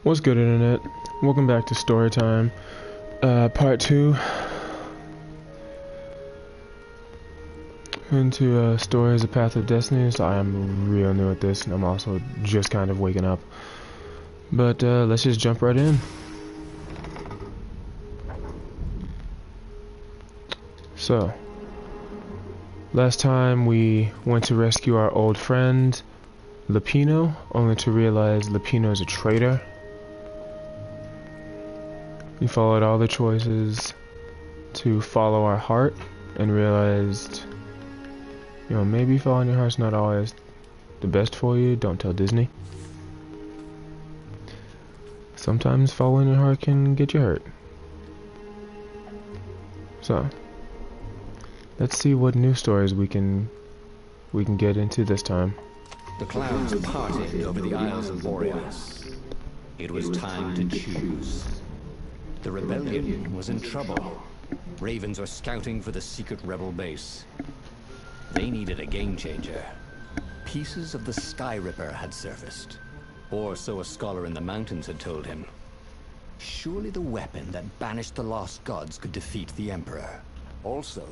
What's good, internet? Welcome back to story time, part 2. Into stories of Path of Destinies. I am real new at this, and I'm also just kind of waking up. But let's just jump right in. So, last time we went to rescue our old friend Lupino, only to realize Lupino is a traitor. We followed all the choices to follow our heart and realized, you know, maybe following your heart's not always the best for you. Don't tell Disney. Sometimes following your heart can get you hurt. So, let's see what new stories we can get into this time. The clouds parted over the Isles of Boreas. It was time to choose. The rebellion was in trouble. Ravens were scouting for the secret rebel base. They needed a game changer. Pieces of the Sky Ripper had surfaced, or so a scholar in the mountains had told him. Surely the weapon that banished the lost gods could defeat the Emperor. Also,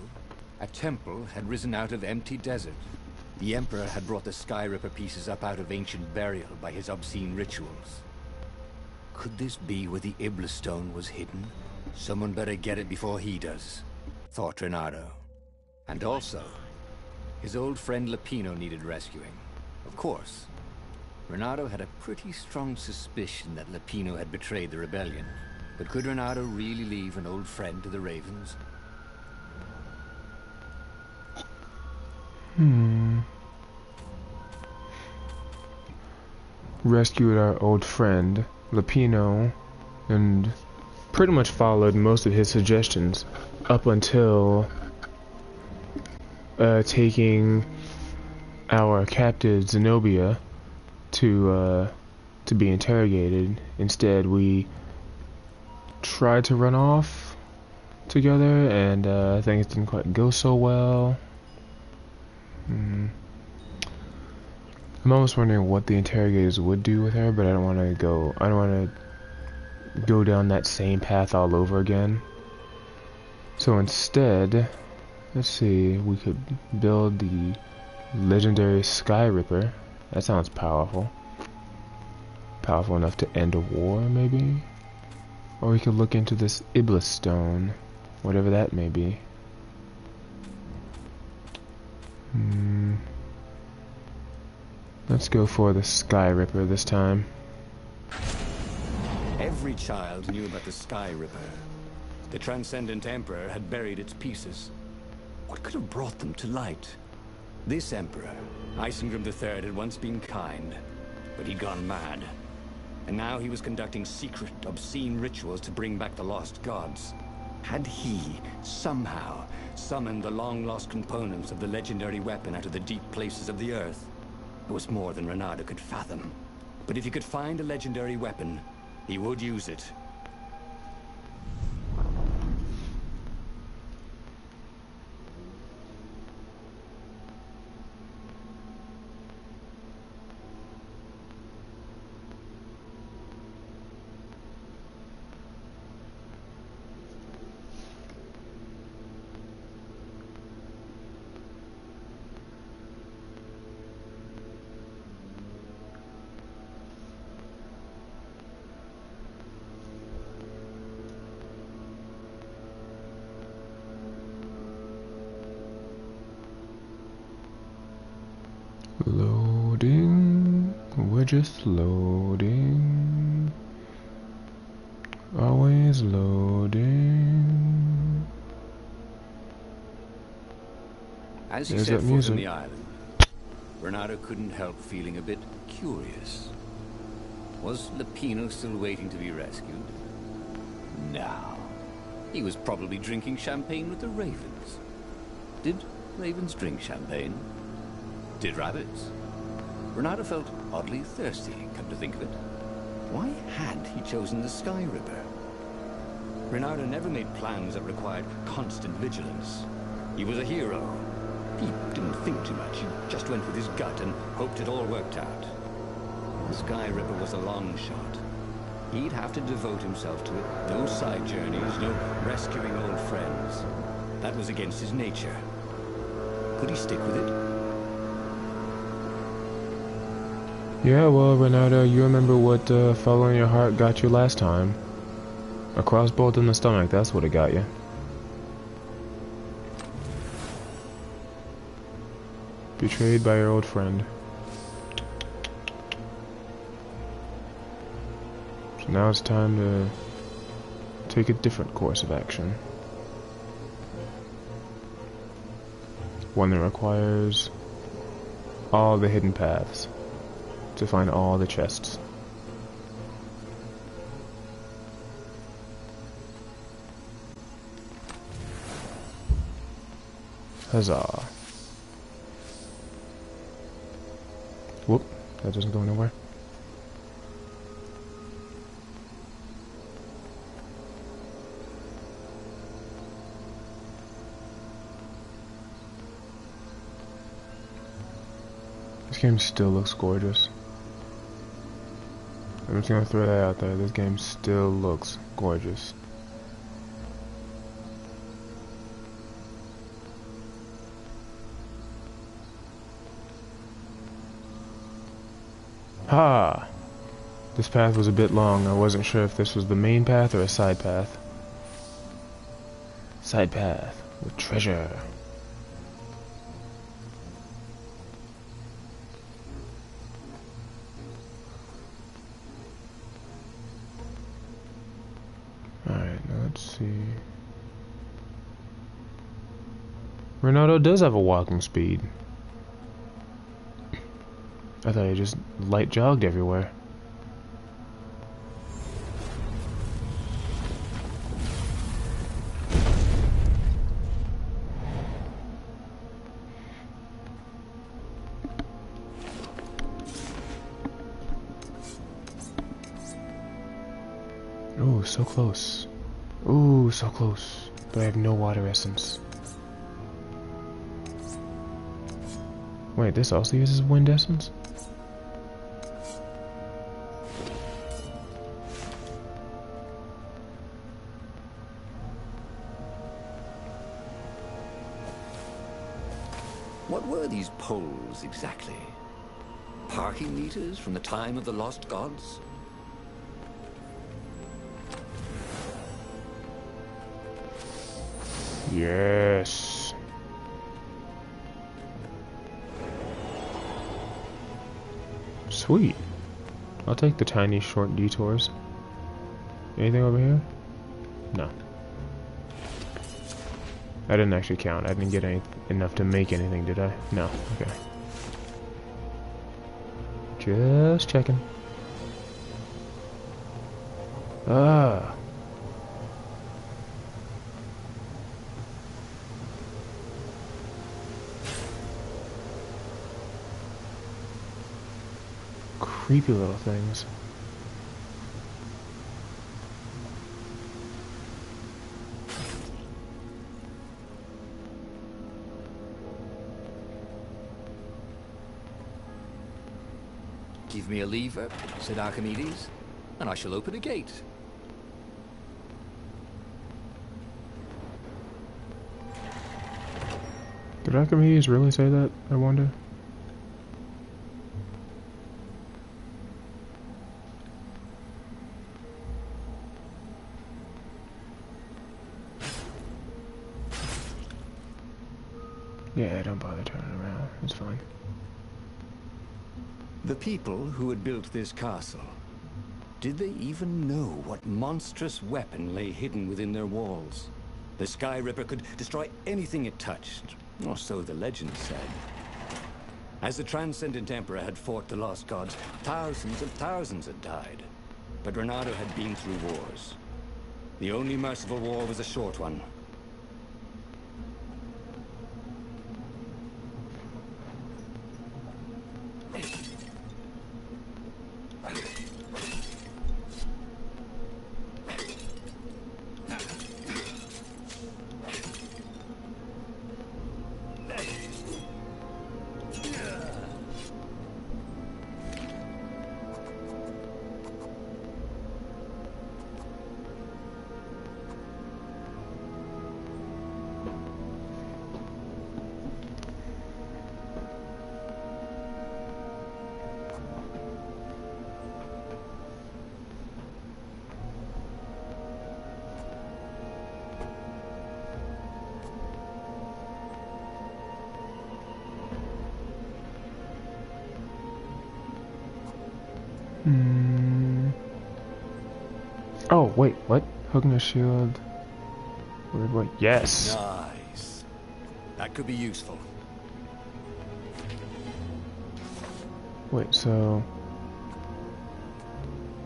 a temple had risen out of empty desert. The Emperor had brought the Sky Ripper pieces up out of ancient burial by his obscene rituals. Could this be where the Iblis stone was hidden? Someone better get it before he does, thought Reynardo. And also, his old friend Lupino needed rescuing. Of course, Reynardo had a pretty strong suspicion that Lupino had betrayed the rebellion. But could Reynardo really leave an old friend to the Ravens? Rescued our old friend Lupino and pretty much followed most of his suggestions up until taking our captive Zenobia to be interrogated. Instead, we tried to run off together, and things didn't quite go so well. I'm almost wondering what the interrogators would do with her, but I don't want to go down that same path all over again. So instead, let's see, we could build the legendary Sky Ripper. That sounds powerful. Powerful enough to end a war, maybe? Or we could look into this Iblis stone, whatever that may be. Let's go for the Sky Ripper this time. Every child knew about the Sky Ripper. The Transcendent Emperor had buried its pieces. What could have brought them to light? This Emperor, Isengrim III, had once been kind, but he'd gone mad. And now he was conducting secret, obscene rituals to bring back the lost gods. Had he, somehow, summoned the long-lost components of the legendary weapon out of the deep places of the earth? It was more than Reynardo could fathom. But if he could find a legendary weapon, he would use it. Loading. We're just loading. Always loading. As he There's set that foot on music. the island, Reynardo couldn't help feeling a bit curious. Was Lupino still waiting to be rescued? No. He was probably drinking champagne with the ravens. Did ravens drink champagne? Did rabbits? Reynardo felt oddly thirsty, come to think of it. Why had he chosen the Sky Ripper? Reynardo never made plans that required constant vigilance. He was a hero. He didn't think too much. He just went with his gut and hoped it all worked out. The Sky Ripper was a long shot. he'd have to devote himself to it. No side journeys, no rescuing old friends. That was against his nature. Could he stick with it? Yeah, well, Reynardo, you remember what following your heart got you last time. A crossbolt in the stomach, that's what it got you. Betrayed by your old friend. So now it's time to take a different course of action. One that requires all the hidden paths to find all the chests. Huzzah. Whoop, that doesn't go nowhere. This game still looks gorgeous. I'm just gonna throw that out there. This game still looks gorgeous. Ha! This path was a bit long. I wasn't sure if this was the main path or a side path. Side path with treasure. Alright, now let's see. Reynardo does have a walking speed. I thought he just light jogged everywhere. Ooh, so close. Ooh, so close. But I have no water essence. Wait, this also uses wind essence? What were these poles exactly? Parking meters from the time of the lost gods? Yes. Sweet. I'll take the tiny short detours. Anything over here? No. I didn't actually count. I didn't get enough to make anything, did I? No. Okay. Just checking. Ah. Creepy little things. Give me a lever, said Archimedes, and I shall open a gate. Did Archimedes really say that, I wonder? Yeah, don't bother turning around. It's fine. The people who had built this castle, did they even know what monstrous weapon lay hidden within their walls? The Sky Ripper could destroy anything it touched, or so the legend said. As the Transcendent Emperor had fought the lost gods, thousands and thousands had died. But Reynardo had been through wars. The only merciful war was a short one. Hmm. Oh, wait, what? Hooking a shield. Wait, yes! Nice. That could be useful. Wait, so...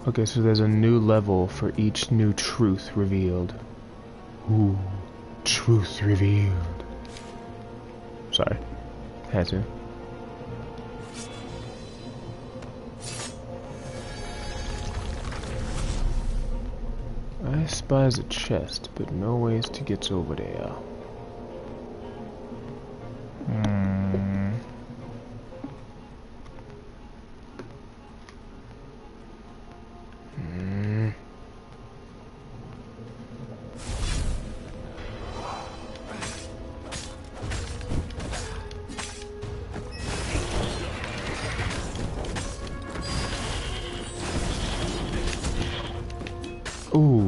Okay, so there's a new level for each new truth revealed. Ooh, truth revealed. Sorry, had to. I spies a chest, but no ways to get over there. Hmm. Hmm. Ooh.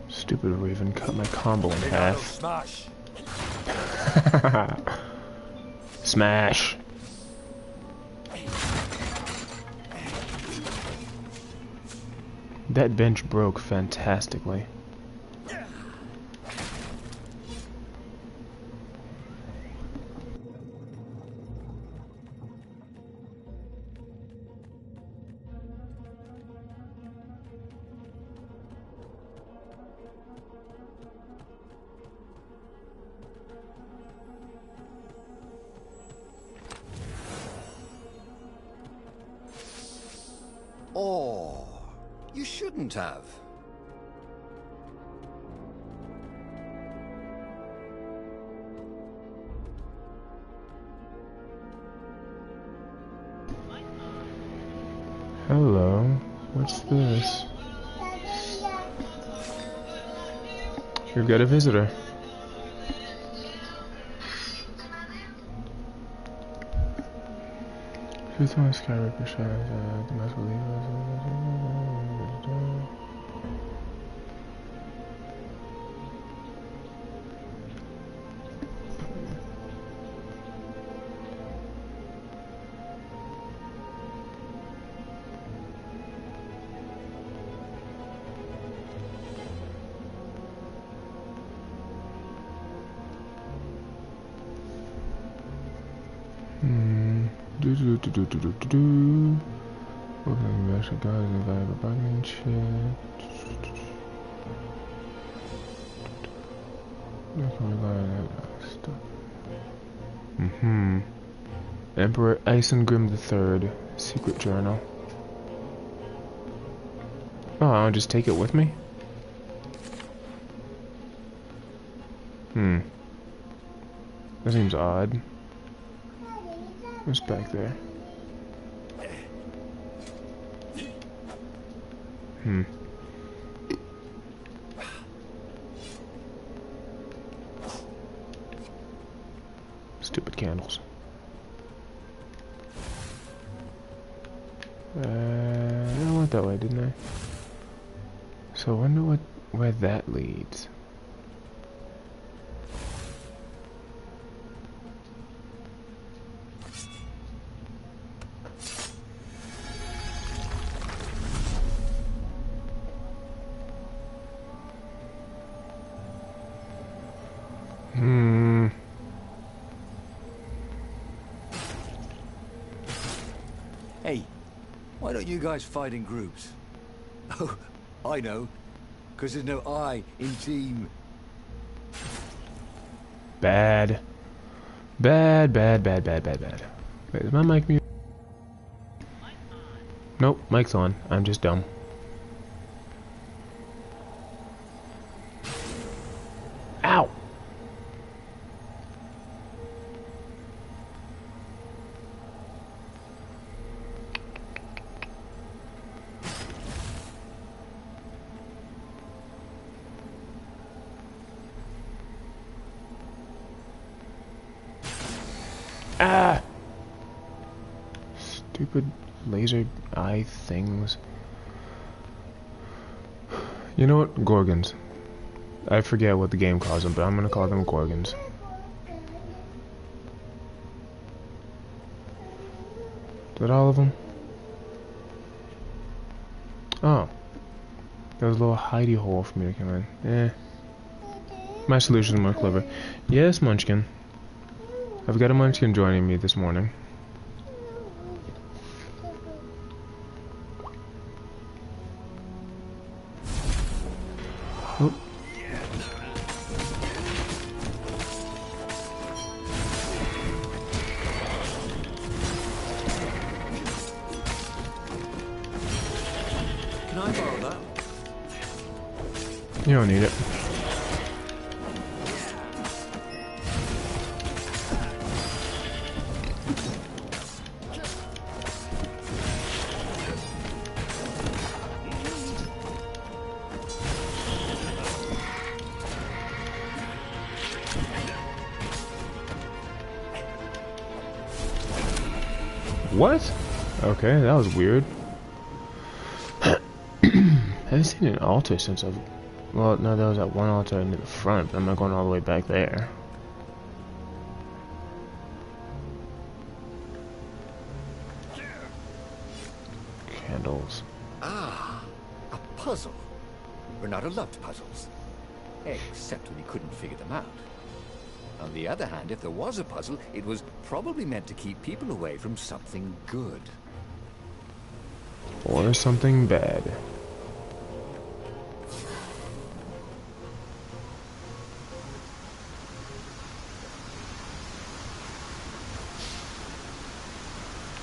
Stupid Raven cut my combo in half. Smash. Smash. That bench broke fantastically. Oh, you shouldn't have. Hello, what's this? We've got a visitor. Truth on Skywalker shines, the most believers. Working on the actual guys and valuable bargaining chip. I can rely on that stuff. Emperor Isengrim III, secret journal. Oh, I'll just take it with me? That seems odd. What's back there? Stupid candles. I went that way, didn't I? So I wonder where that leads. Hey, why don't you guys fight in groups? Oh, I know. Because there's no I in team. Bad. Bad. Wait, is my mic muted? Nope, mic's on. I'm just dumb. Ow! Ah! Stupid laser eye things. You know what? Gorgons. I forget what the game calls them, but I'm gonna call them Gorgons. Is that all of them? Oh. There was a little hidey hole for me to come in. Eh. My solution is more clever. Yes, Munchkin. I've got a Munchkin joining me this morning. Oh. Can I borrow that? You don't need it. What? Okay, that was weird. I haven't seen an altar since I've... Well, no, there was that one altar into the front, but I'm not going all the way back there. Candles. Ah, a puzzle. Reynardo loved puzzles. Except when he couldn't figure them out. On the other hand, if there was a puzzle, it was probably meant to keep people away from something good. Or something bad.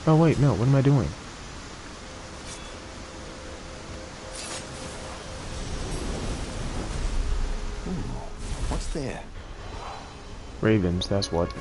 Oh wait, no, what am I doing? Ooh, what's there? Ravens, that's what.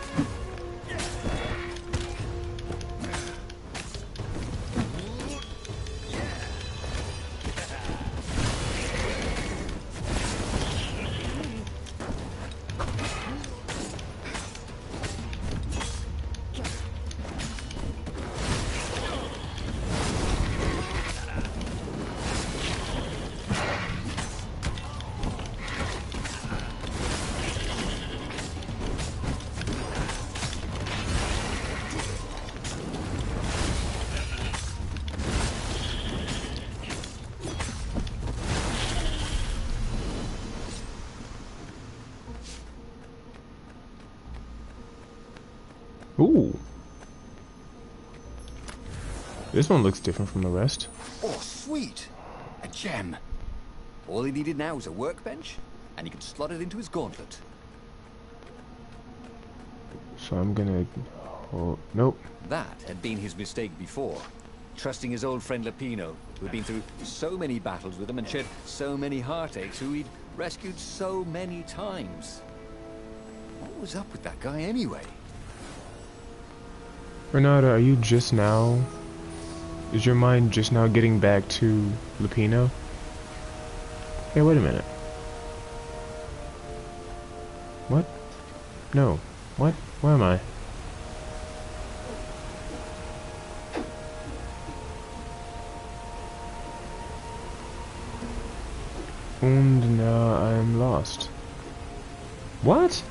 Ooh. This one looks different from the rest. Oh, sweet! A gem. All he needed now was a workbench, and he could slot it into his gauntlet. So I'm gonna... Oh, nope. That had been his mistake before. Trusting his old friend Lapino, who had been through so many battles with him and shared so many heartaches, who he'd rescued so many times. What was up with that guy anyway? Reynardo, are you just now... Is your mind just now getting back to Lapino? Hey, wait a minute. What? No. What? Where am I? And now I'm lost. What?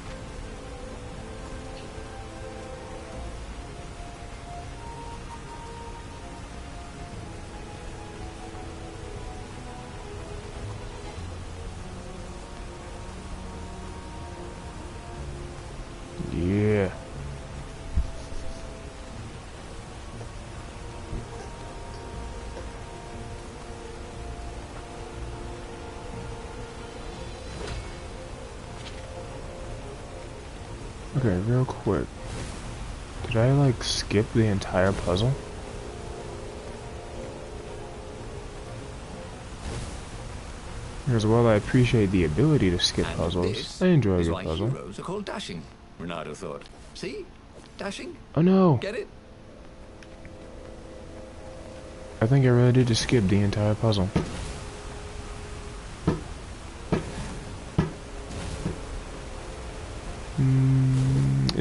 Yeah. Okay, real quick. Did I, like, skip the entire puzzle? Because while I appreciate the ability to skip And puzzles, this I enjoy a is good why puzzle. heroes are called dashing, Reynardo thought. See? Dashing? Oh no! Get it? I think I really did just skip the entire puzzle.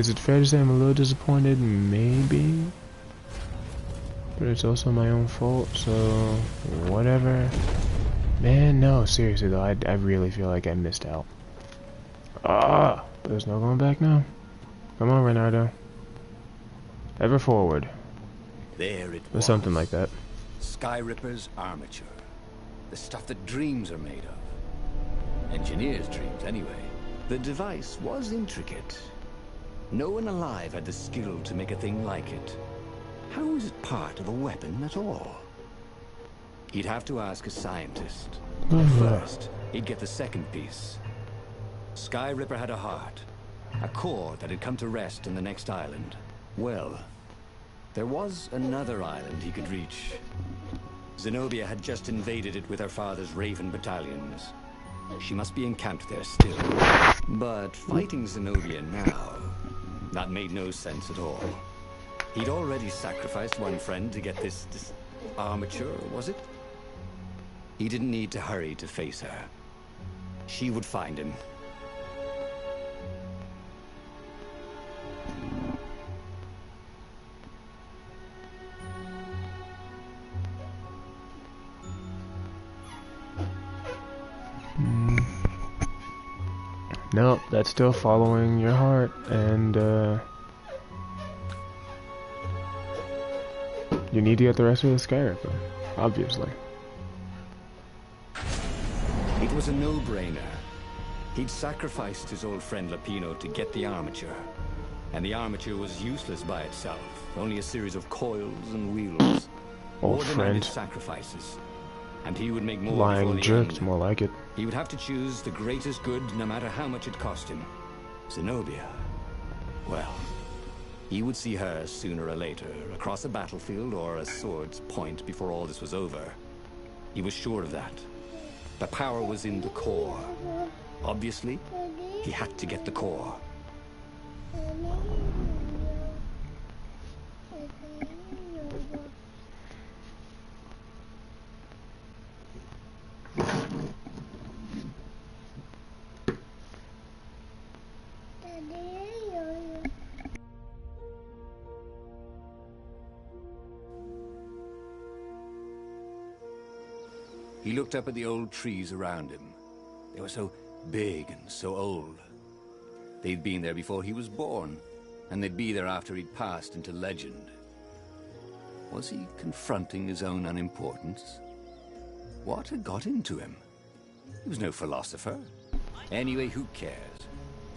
Is it fair to say I'm a little disappointed? Maybe. But it's also my own fault, so whatever. Man, no, seriously though, I really feel like I missed out. Ah, there's no going back now. Come on, Reynardo. Ever forward. There it Or was. something like that. Skyripper's armature. The stuff that dreams are made of. Engineers' dreams, anyway. The device was intricate. No one alive had the skill to make a thing like it. How is it part of a weapon at all? He'd have to ask a scientist. But first, he'd get the second piece. Skyripper had a heart. A core that had come to rest on the next island. Well, there was another island he could reach. Zenobia had just invaded it with her father's Raven battalions. She must be encamped there still. But fighting Zenobia now, that made no sense at all. He'd already sacrificed one friend to get this armature, was it? He didn't need to hurry to face her. She would find him. Nope, that's still following your heart, and you need to get the rest of the Skyripper, obviously. It was a no-brainer. He'd sacrificed his old friend Lapino to get the armature. And the armature was useless by itself, only a series of coils and wheels. Old friend. Sacrifices. And he would make more Lying jerk, more like it. He would have to choose the greatest good no matter how much it cost him. Zenobia. Well, he would see her sooner or later, across a battlefield or a sword's point before all this was over. He was sure of that. The power was in the core. Obviously, he had to get the core. He looked up at the old trees around him. They were so big and so old. They'd been there before he was born, and they'd be there after he'd passed into legend. Was he confronting his own unimportance? What had got into him? He was no philosopher. Anyway, who cares?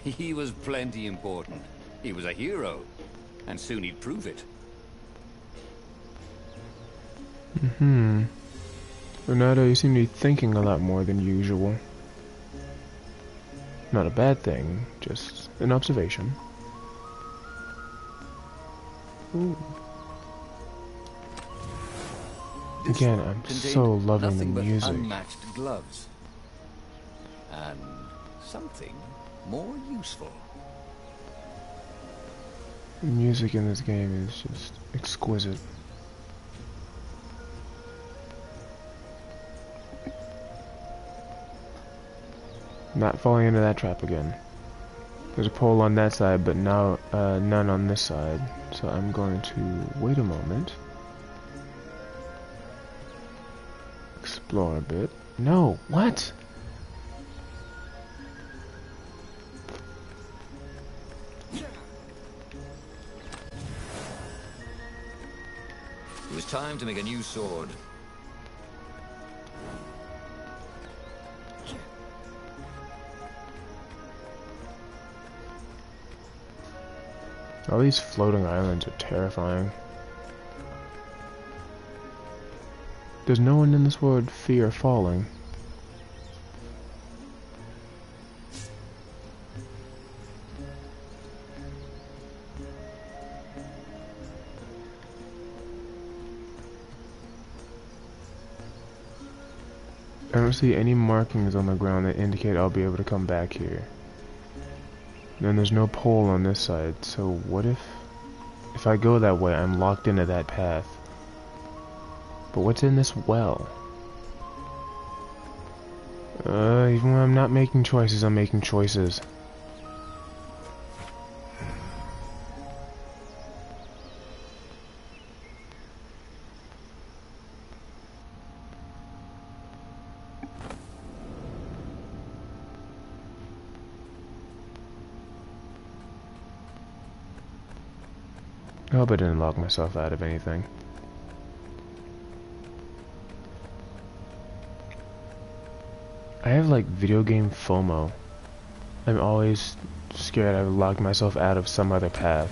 He was plenty important. He was a hero, and soon he'd prove it. Reynardo, you seem to be thinking a lot more than usual. Not a bad thing, just an observation. Ooh. Again, I'm so loving the music. Unmatched gloves. And something more useful. The music in this game is just exquisite. Not falling into that trap again. There's a pole on that side, but now none on this side. So I'm going to wait a moment. Explore a bit. No, what? It was time to make a new sword. All these floating islands are terrifying. Does no one in this world fear falling? I don't see any markings on the ground that indicate I'll be able to come back here. Then there's no pole on this side, so what if I go that way, I'm locked into that path. But what's in this well? Even when I'm not making choices, I'm making choices. I hope I didn't lock myself out of anything. I have like video game FOMO. I'm always scared I've locked myself out of some other path.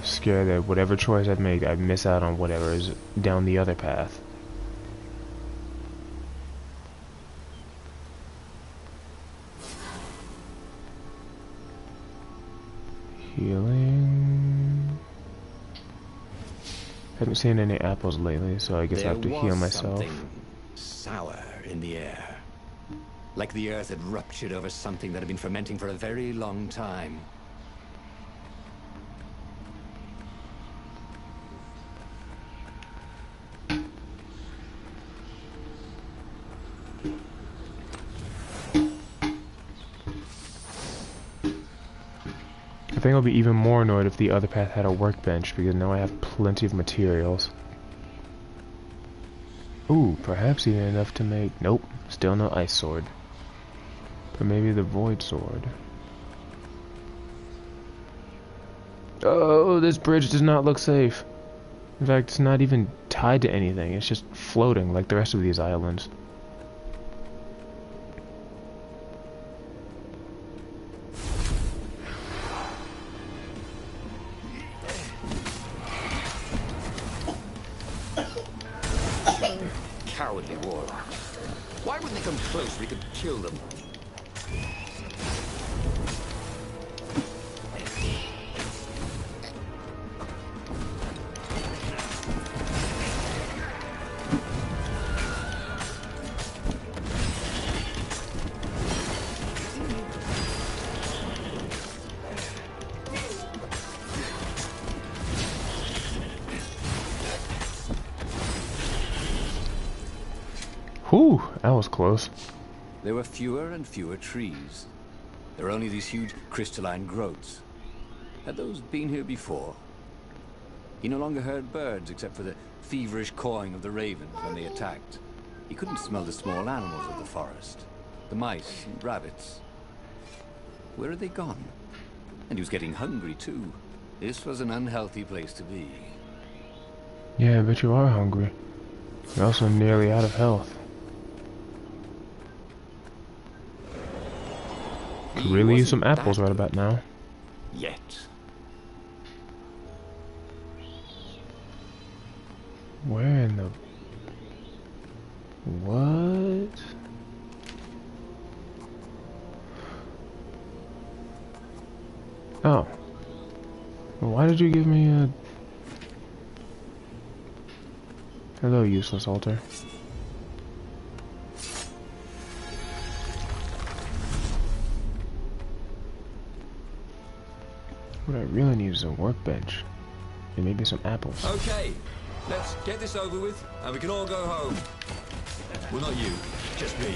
Scared that whatever choice I'd make, I'd miss out on whatever is down the other path. Healing. Haven't seen any apples lately, so I guess I have to heal myself. Something sour in the air. Like the earth had ruptured over something that had been fermenting for a very long time. I think I'll be even more annoyed if the other path had a workbench, because now I have plenty of materials. Ooh, perhaps even enough to make... Nope, still no ice sword. But maybe the void sword. Oh, this bridge does not look safe. In fact, it's not even tied to anything. It's just floating like the rest of these islands. Cowardly warlocks. Why wouldn't they come close? We could kill them. Whew, that was close. There were fewer and fewer trees. There were only these huge crystalline growths. Had those been here before? He no longer heard birds except for the feverish cawing of the ravens when they attacked. He couldn't smell the small animals of the forest. The mice and rabbits. Where had they gone? And he was getting hungry too. This was an unhealthy place to be. Yeah, I bet you are hungry. You're also nearly out of health. Could really use some apples right about now. Yet. Where in the... What? Oh. Why did you give me a... Hello, useless altar. What I really need is a workbench. And maybe some apples. Okay, let's get this over with, and we can all go home. Well, not you, just me.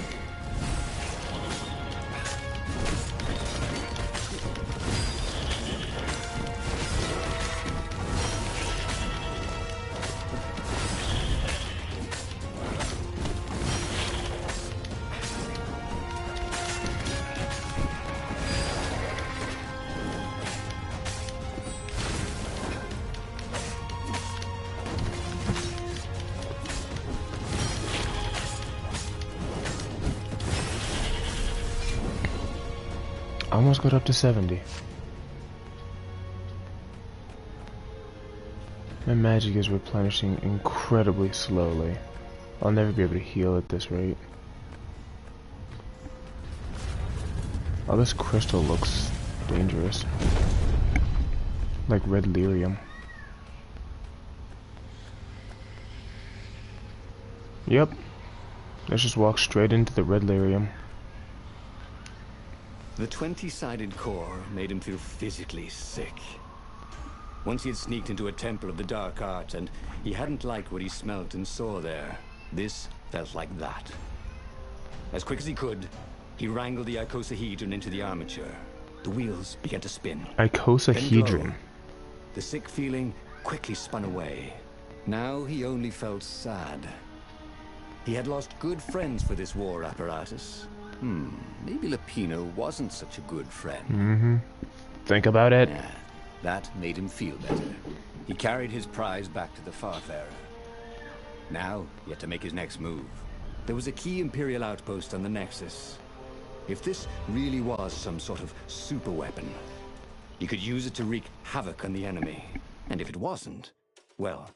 Almost got up to 70. My magic is replenishing incredibly slowly. I'll never be able to heal at this rate. Oh, this crystal looks dangerous. Like red lyrium. Yep. Let's just walk straight into the red lyrium. The 20-sided core made him feel physically sick. Once he had sneaked into a temple of the dark arts, and he hadn't liked what he smelt and saw there. This felt like that. As quick as he could, he wrangled the icosahedron into the armature. The wheels began to spin. Icosahedron. The sick feeling quickly spun away. Now he only felt sad. He had lost good friends for this war apparatus. Maybe Lapino wasn't such a good friend. Think about it. Yeah, that made him feel better. He carried his prize back to the Farfarer. Now, he had to make his next move. There was a key Imperial outpost on the Nexus. If this really was some sort of super weapon, he could use it to wreak havoc on the enemy. And if it wasn't, well,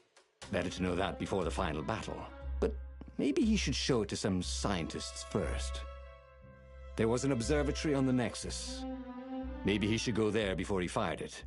better to know that before the final battle. But maybe he should show it to some scientists first. There was an observatory on the Nexus. Maybe he should go there before he fired it.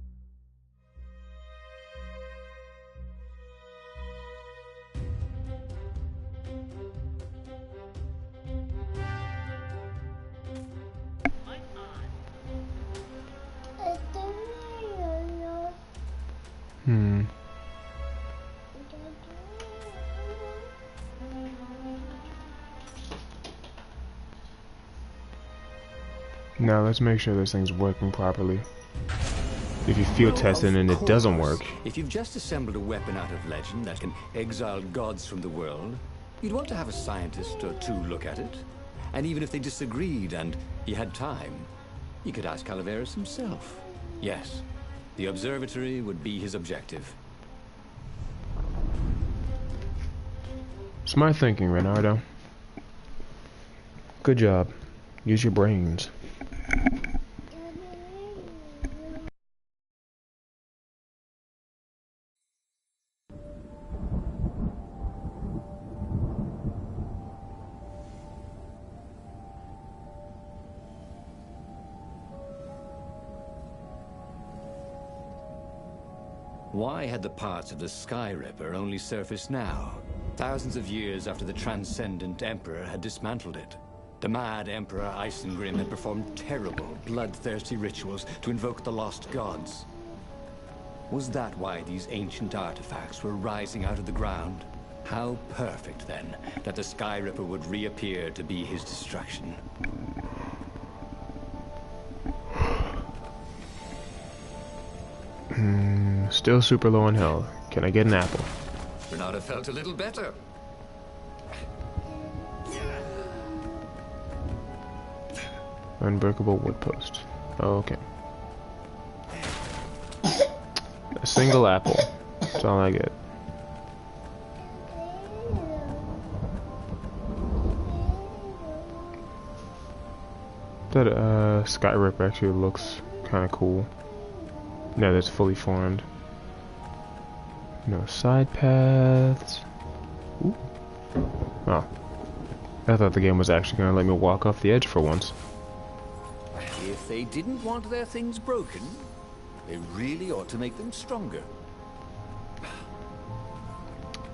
Now let's make sure this thing's working properly. If you field test it and it doesn't work... If you've just assembled a weapon out of legend that can exile gods from the world, you'd want to have a scientist or two look at it. And even if they disagreed and he had time, he could ask Calaveras himself. Yes, the observatory would be his objective. Smart thinking, Reynardo. Good job. Use your brains. Why had the parts of the Sky Ripper only surfaced now, thousands of years after the Transcendent Emperor had dismantled it? The mad Emperor Isengrim had performed terrible, bloodthirsty rituals to invoke the lost gods. Was that why these ancient artifacts were rising out of the ground? How perfect, then, that the Sky Ripper would reappear to be his destruction. Still super low on health. Can I get an apple? Reynardo felt a little better. Unbreakable wood post. Oh, okay. A single apple. That's all I get. That Sky Ripper actually looks kind of cool. No, that's fully formed. No side paths. Ooh. Oh. I thought the game was actually going to let me walk off the edge for once. If they didn't want their things broken, they really ought to make them stronger.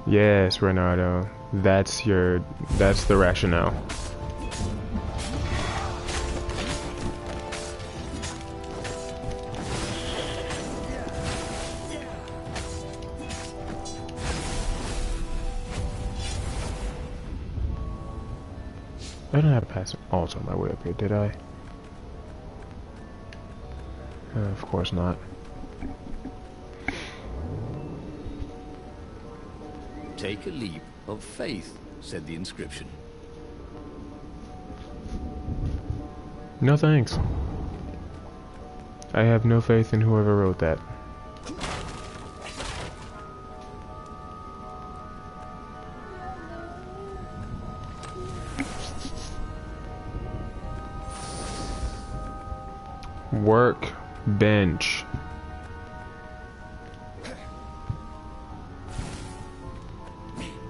Yes, Reynardo. That's the rationale. I didn't have to pass an altar on my way up here, did I? Of course not. Take a leap of faith, said the inscription. No thanks. I have no faith in whoever wrote that. Workbench.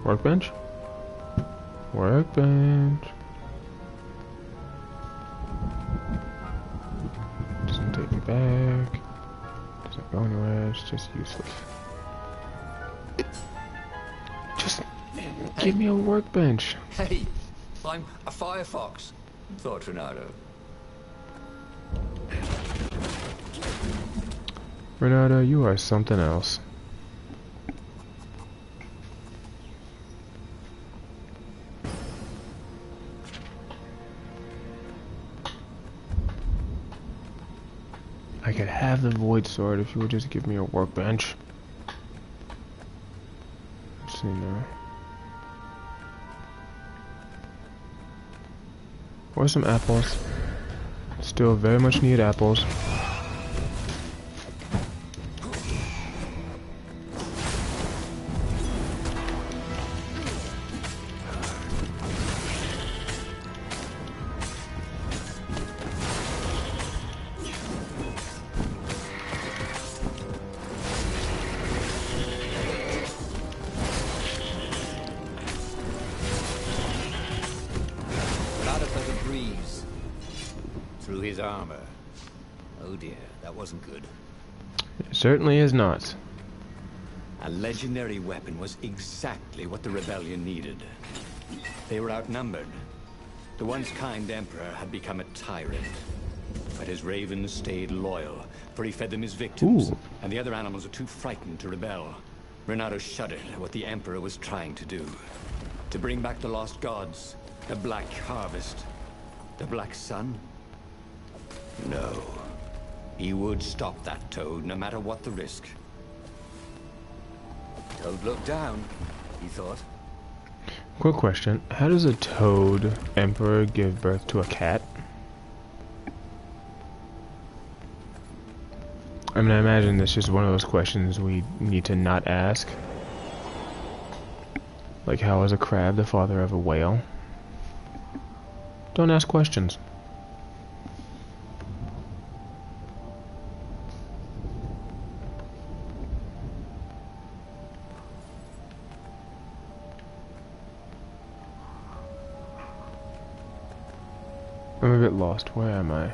Workbench? Workbench. Doesn't take me back. Doesn't go anywhere. It's just useless. Just give me a workbench. Hey, I'm a firefox, thought Reynardo. Reynardo, you are something else. I could have the void sword if you would just give me a workbench. Let's see now. Or some apples. Still very much need apples. degrees. Through his armor. Oh dear, that wasn't good. It certainly is not. A legendary weapon was exactly what the rebellion needed. They were outnumbered. The once kind emperor had become a tyrant. But his ravens stayed loyal, for he fed them his victims, Ooh. and the other animals were too frightened to rebel. Reynardo shuddered at what the emperor was trying to do. To bring back the lost gods, the black harvest, the black sun? No. He would stop that toad, no matter what the risk. Toad looked down, he thought. Quick question. How does a toad emperor give birth to a cat? I mean, I imagine this is one of those questions we need to not ask. Like, how is a crab the father of a whale? Don't ask questions. I'm a bit lost. Where am I?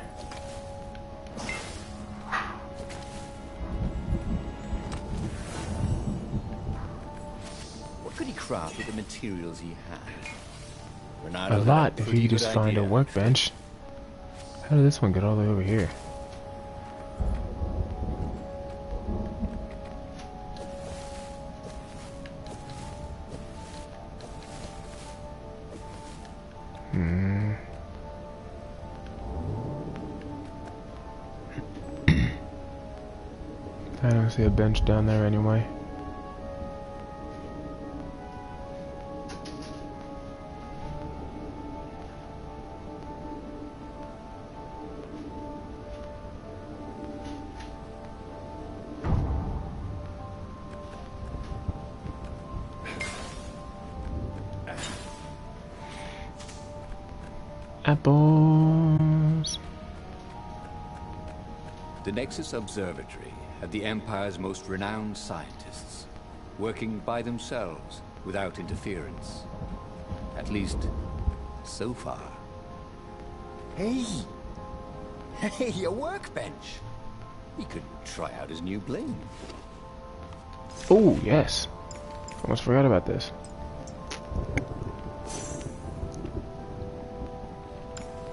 What could he craft with the materials he had? A Reynardo lot, had if pretty you good just find a idea. workbench. How did this one get all the way over here? I don't see a bench down there anyway. Apples. The Nexus Observatory had the Empire's most renowned scientists, working by themselves without interference. At least, so far. Hey! Hey, a workbench! He could try out his new bling. Oh, yes. Almost forgot about this.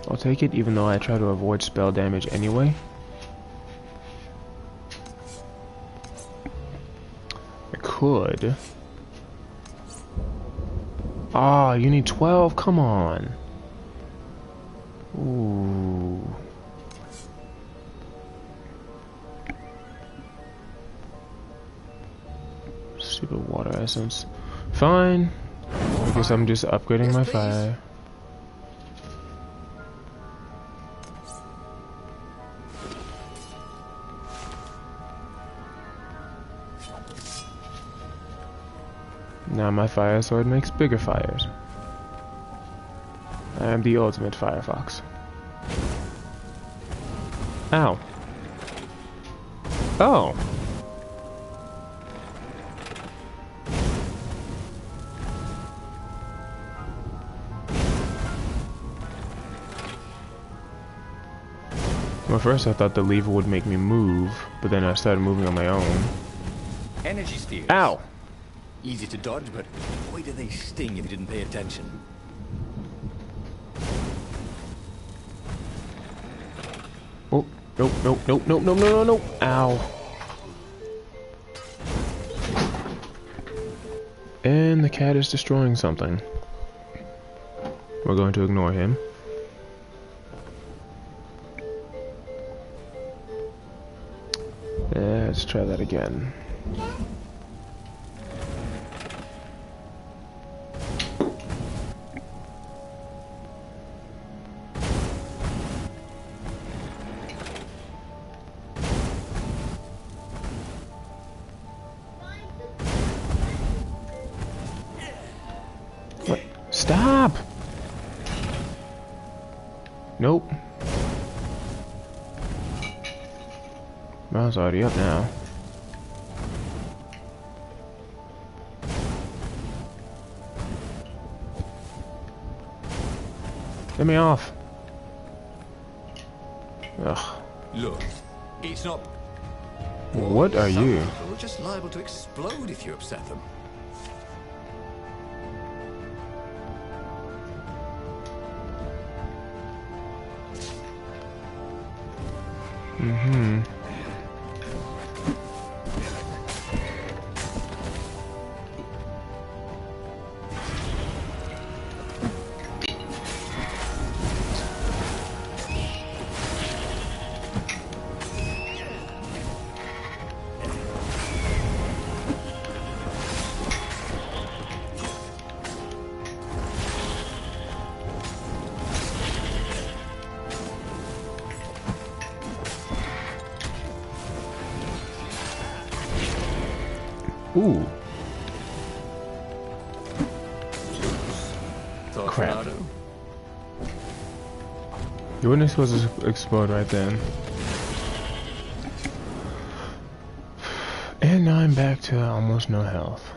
I'll take it, even though I try to avoid spell damage anyway. I could. Ah, you need 12? Come on. Ooh. Stupid water essence. Fine. I guess I'm just upgrading my fire. Now my fire sword makes bigger fires. I am the ultimate firefox. Ow. Oh. Well, first I thought the lever would make me move, but then I started moving on my own. Energy spheres. Ow! Easy to dodge, but boy do they sting if you didn't pay attention. Oh, nope, nope, nope, nope, nope, no, no, no. Ow. And the cat is destroying something. We're going to ignore him. Let's try that again. What? Stop! Nope. Mine's already up now. Get me off. Ugh. Look, it's not... What are Some you? people are just liable to explode if you upset them. Mm-hmm. Ooh. Thought Crap. Reynardo? You weren't supposed to explode right then. And now I'm back to almost no health.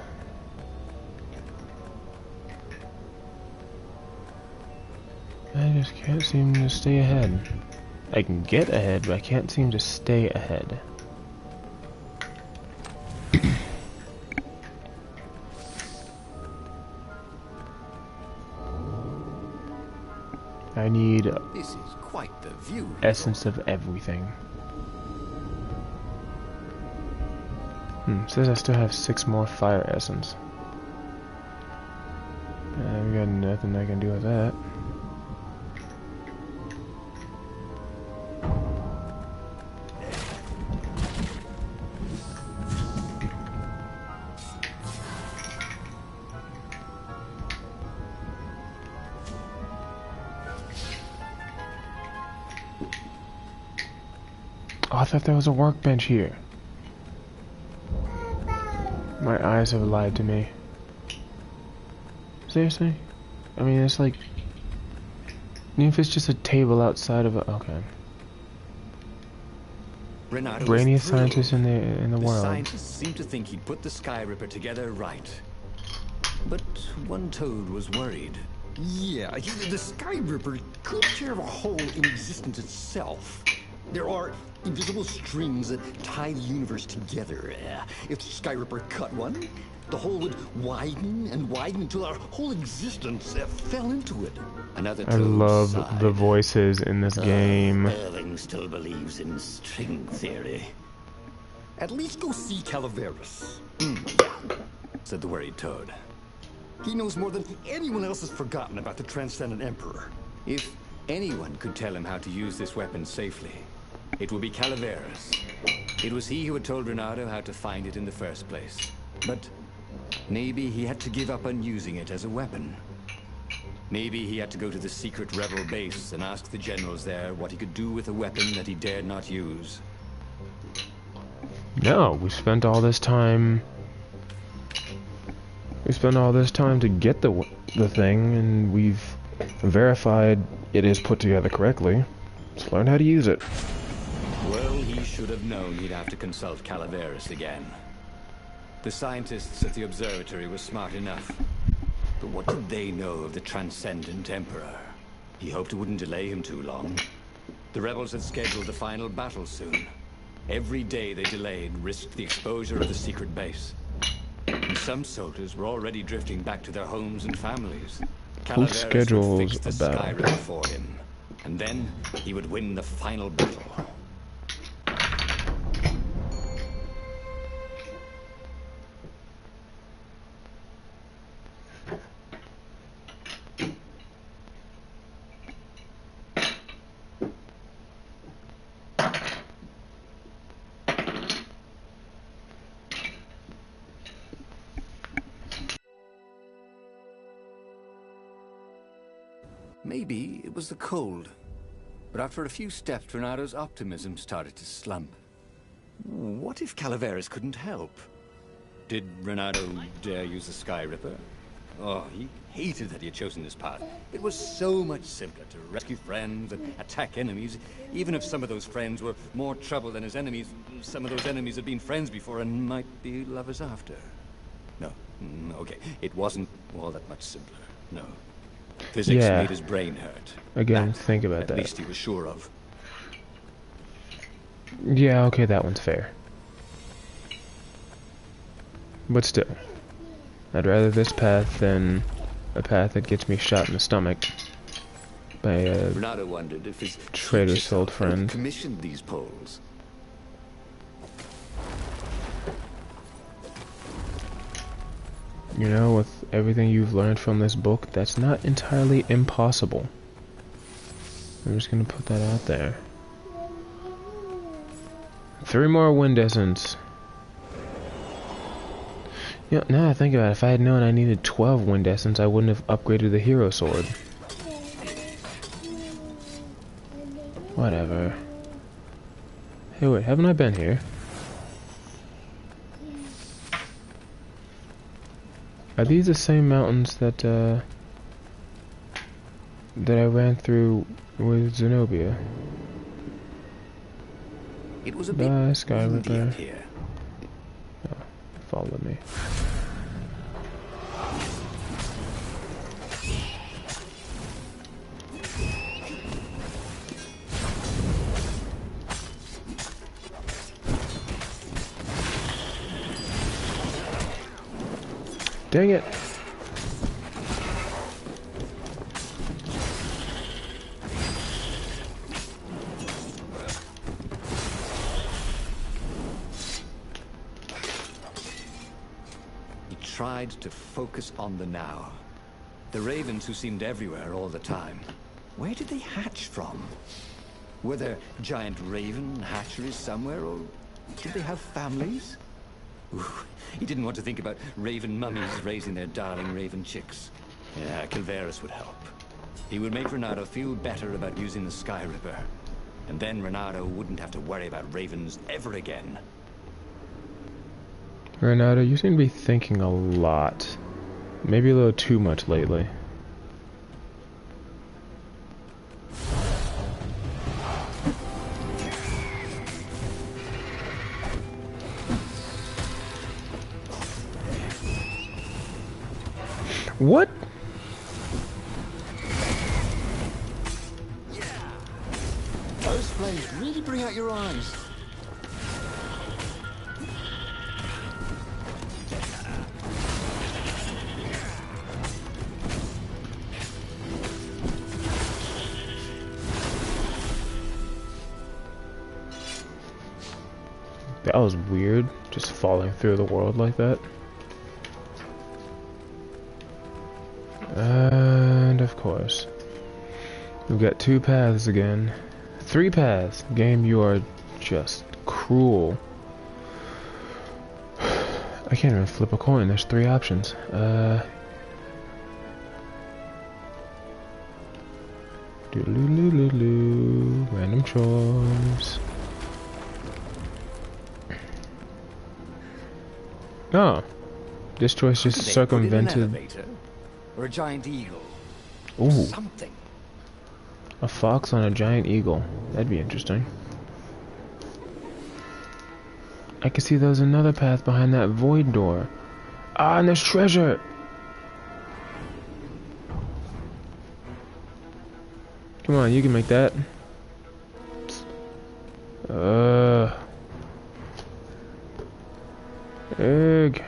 I just can't seem to stay ahead. I can get ahead, but I can't seem to stay ahead. I need This is quite the view. essence of everything. Says I still have 6 more fire essence. I've got nothing I can do with that. Oh, I thought there was a workbench here. My eyes have lied to me. Seriously? I mean, it's like... Even if it's just a table outside of a... Okay. Reynardo Brainiest was thrilled. scientist in the The world. scientists seemed to think he'd put the Sky Ripper together right. But one toad was worried. Yeah, the Sky Ripper could tear a hole in existence itself. There are invisible strings that tie the universe together. If the Sky Ripper cut one, the hole would widen and widen until our whole existence fell into it. Another I toad love sighed. the voices in this game. Erling still believes in string theory. At least go see Calaveras. Said the worried toad. He knows more than anyone else has forgotten about the Transcendent Emperor. If anyone could tell him how to use this weapon safely, it would be Calaveras. It was he who had told Reynardo how to find it in the first place. But maybe he had to give up on using it as a weapon. Maybe he had to go to the secret rebel base and ask the generals there what he could do with a weapon that he dared not use. No, we spent all this time... We spent all this time to get the thing, and we've verified it is put together correctly. Let's learn how to use it. Well, he should have known he'd have to consult Calaveras again. The scientists at the observatory were smart enough. But what did they know of the Transcendent Emperor? He hoped it wouldn't delay him too long. The rebels had scheduled the final battle soon. Every day they delayed risked the exposure of the secret base. And some soldiers were already drifting back to their homes and families. Who Calaveras would schedules fix the a battle? Sky Ripper for him. And then he would win the final battle. Maybe it was the cold. But after a few steps, Reynardo's optimism started to slump. What if Calaveras couldn't help? Did Reynardo dare use the Sky Ripper? Oh, he hated that he had chosen this path. It was so much simpler to rescue friends and attack enemies. Even if some of those friends were more trouble than his enemies, some of those enemies had been friends before and might be lovers after. No, okay, it wasn't all that much simpler, no. Physics Yeah. made his brain hurt. Again, That, think about at that. least he was sure of. Yeah, okay, that one's fair. But still, I'd rather this path than a path that gets me shot in the stomach by a Reynardo wondered if his traitor's old friend. commissioned these poles. You know, with everything you've learned from this book, that's not entirely impossible. I'm just gonna put that out there. 3 more wind essence. You know, now that I think about it, if I had known I needed 12 wind essence, I wouldn't have upgraded the hero sword. Whatever. Hey, wait, haven't I been here? Are these the same mountains that that I ran through with Zenobia? It was a bit windy up here. Oh, follow me. Dang it! He tried to focus on the now. The ravens who seemed everywhere all the time. Where did they hatch from? Were there giant raven hatcheries somewhere, or did they have families? Ooh, he didn't want to think about raven mummies raising their darling raven chicks. Yeah, Calvaris would help. He would make Reynardo feel better about using the Sky Ripper. And then Reynardo wouldn't have to worry about ravens ever again. Reynardo, you seem to be thinking a lot. Maybe a little too much lately. What? Those flames really bring out your eyes. That was weird, just falling through the world like that. And of course, we've got 2 paths again. 3 paths. Game, you are just cruel. I can't even flip a coin. There's 3 options. Doodaloo, random choice. Oh, this choice just circumvented. Or a giant eagle. Ooh, Something. a fox on a giant eagle. That'd be interesting. I can see there's another path behind that void door. Ah, and there's treasure! Come on, you can make that.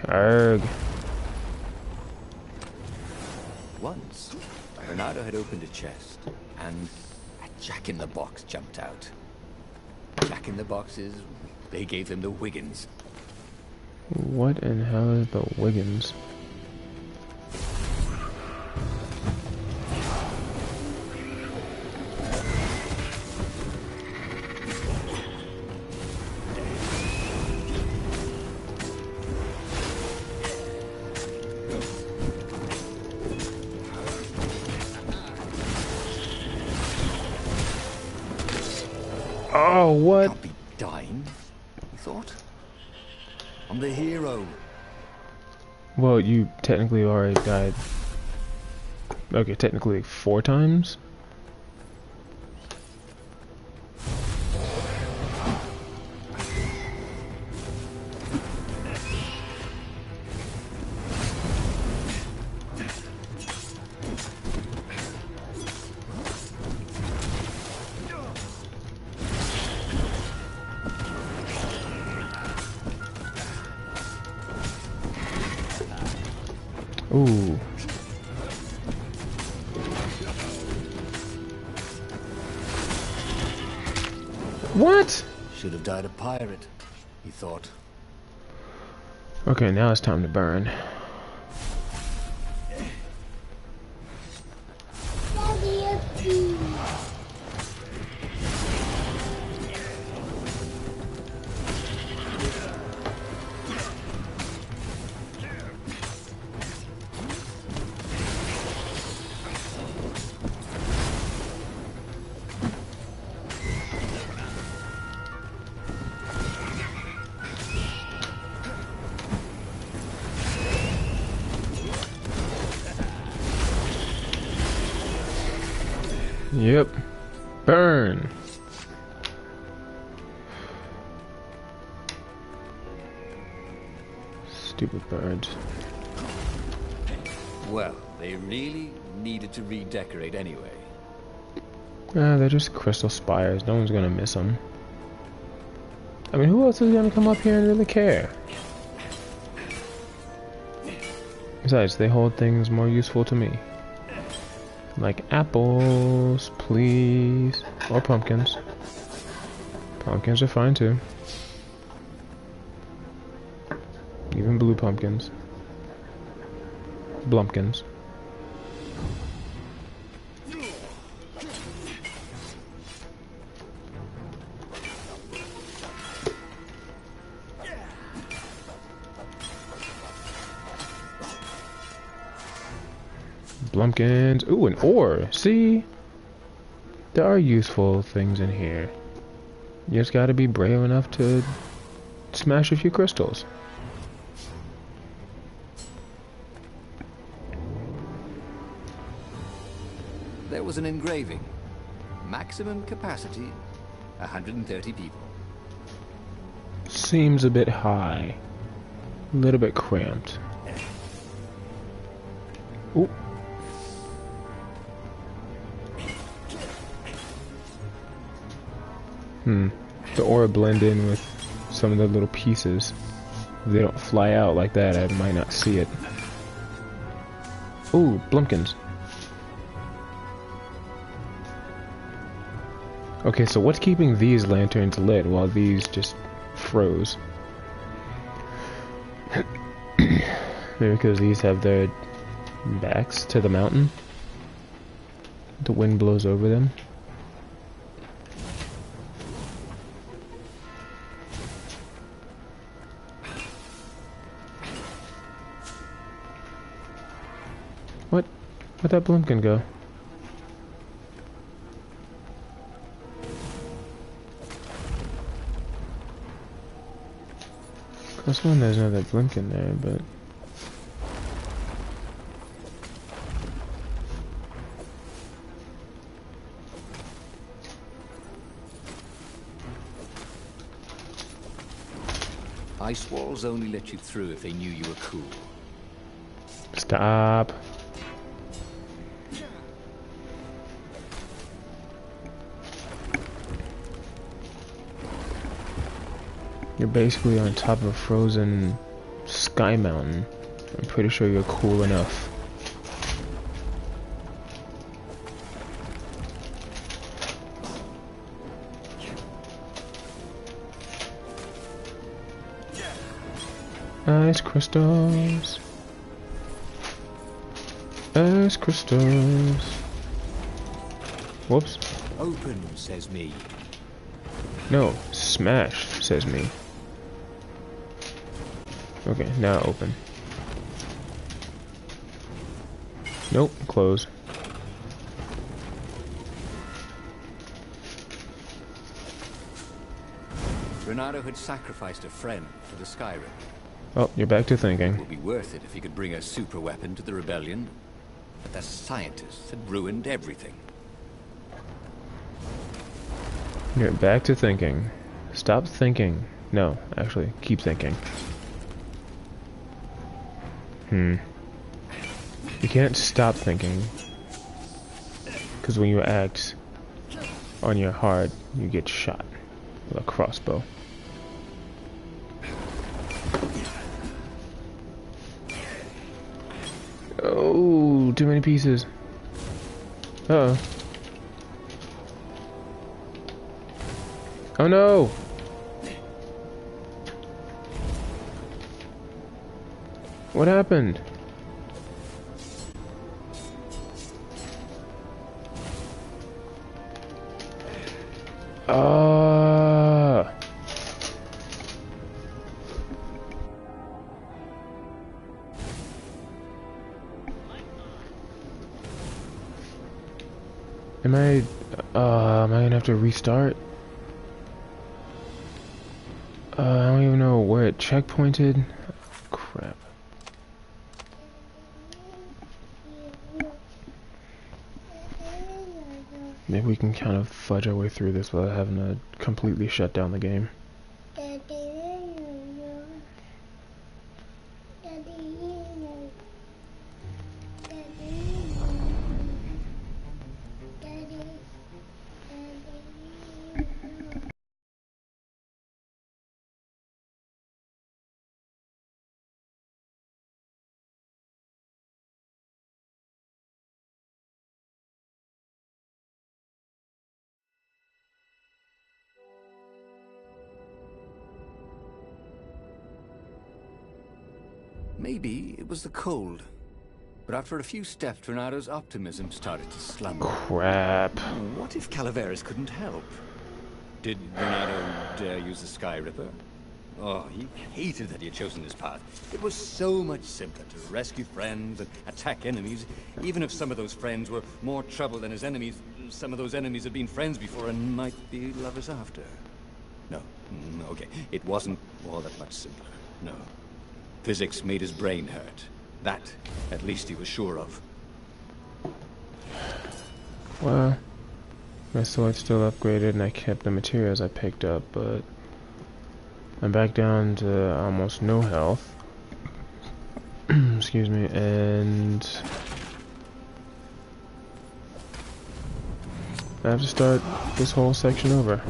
Arg. Once, Reynardo had opened a chest, and a jack-in-the-box jumped out. Jack-in-the-boxes, they gave him the Wiggins. What in hell is the Wiggins? Oh, what? Can't be dying, he thought. I'm the hero. Well, you technically already died. Okay, technically 4 times? Ooh. What? Should have died a pirate, he thought. Okay, now it's time to burn. Yep. Burn. Stupid birds. Well, they really needed to redecorate anyway. They're just crystal spires. No one's gonna miss them. I mean, who else is gonna come up here and really care? Besides, they hold things more useful to me. Like apples, please. Or pumpkins. Pumpkins are fine too. Even blue pumpkins. Blumpkins. Blumpkins. Ooh, an ore. See? There are useful things in here. You just gotta be brave enough to smash a few crystals. There was an engraving. Maximum capacity, 130 people. Seems a bit high. A little bit cramped. Ooh. The ore blend in with some of the little pieces. If they don't fly out like that, I might not see it. Ooh, Blumpkins. Okay, so what's keeping these lanterns lit while these just froze? Maybe because these have their backs to the mountain? The wind blows over them. Where'd that Blumpkin go? This one there's another Blumpkin there, but Ice walls only let you through if they knew you were cool. stop. You're basically on top of a frozen sky mountain. I'm pretty sure you're cool enough. Ice crystals. Ice crystals. Whoops. Open, says me. No, smash, says me. Okay, now open. Nope, close. Reynardo had sacrificed a friend for the Skyrim. Oh, you're back to It thinking. would be worth it if he could bring a super weapon to the rebellion. But the scientists had ruined everything. You're back to thinking. Stop thinking. No, actually, keep thinking. You can't stop thinking. Because when you act on your heart, you get shot with a crossbow. Oh, too many pieces. Uh-oh. Oh no! What happened? Am I gonna have to restart? I don't even know where it checkpointed. Crap. Maybe we can kind of fudge our way through this without having to completely shut down the game. Maybe it was the cold. But after a few steps, Reynardo's optimism started to slumber. Crap. What if Calaveras couldn't help? Did Reynardo dare use the Sky Ripper? Oh, he hated that he had chosen this path. It was so much simpler to rescue friends and attack enemies. Even if some of those friends were more trouble than his enemies, some of those enemies had been friends before and might be lovers after. No, okay, it wasn't all that much simpler, no. Physics made his brain hurt. That, at least he was sure of. Well, my sword's still upgraded and I kept the materials I picked up, but I'm back down to almost no health. Excuse me, and I have to start this whole section over.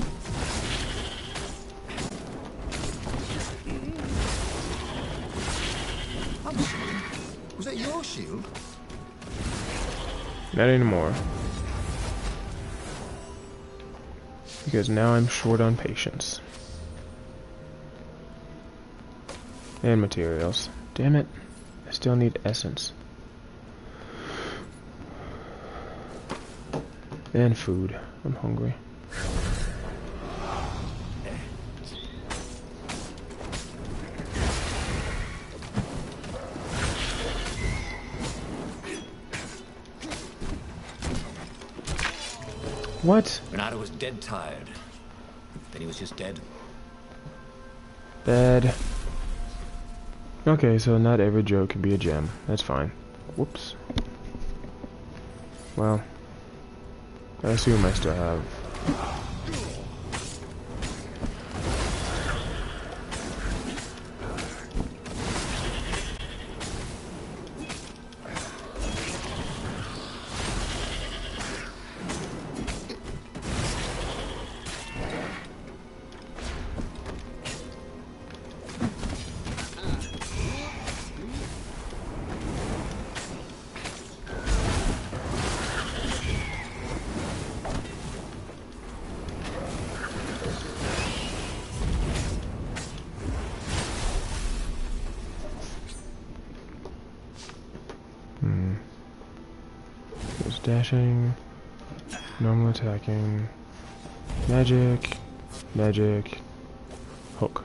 Was that your shield? Not anymore. Because now I'm short on patience. And materials. Damn it. I still need essence. And food. I'm hungry. What? Reynardo was dead tired. Then he was just dead. Bad. Okay, so not every joke can be a gem. That's fine. Whoops. Well, I assume I still have. There's dashing, normal attacking, magic, magic, hook.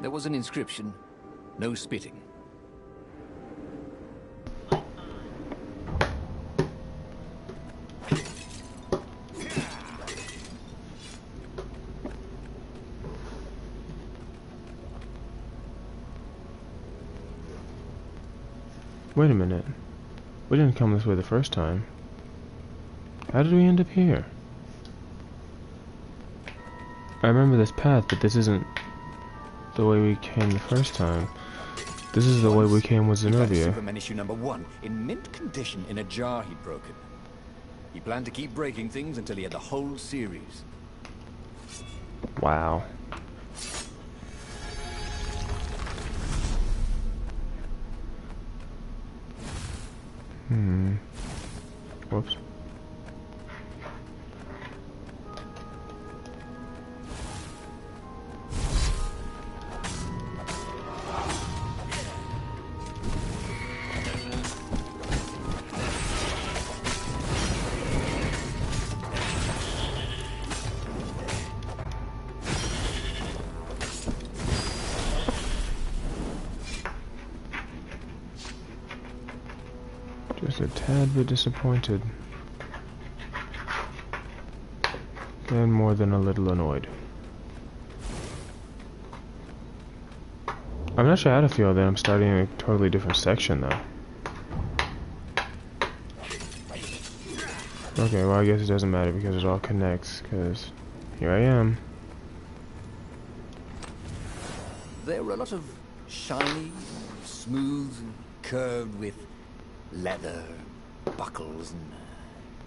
There was an inscription. No spitting. Wait a minute. We didn't come this way the first time. How did we end up here? I remember this path, but this isn't the way we came the first time. This is the way we came with He found Zenobia. Superman issue #1 in mint condition in a jar he'd broken. He planned to keep breaking things until he had the whole series. Wow. Whoops. Just a tad bit disappointed. And more than a little annoyed. I'm not sure how to feel that I'm starting a totally different section though. Okay, well I guess it doesn't matter because it all connects, because here I am. There were a lot of shiny, smooth, curved with leather, buckles, and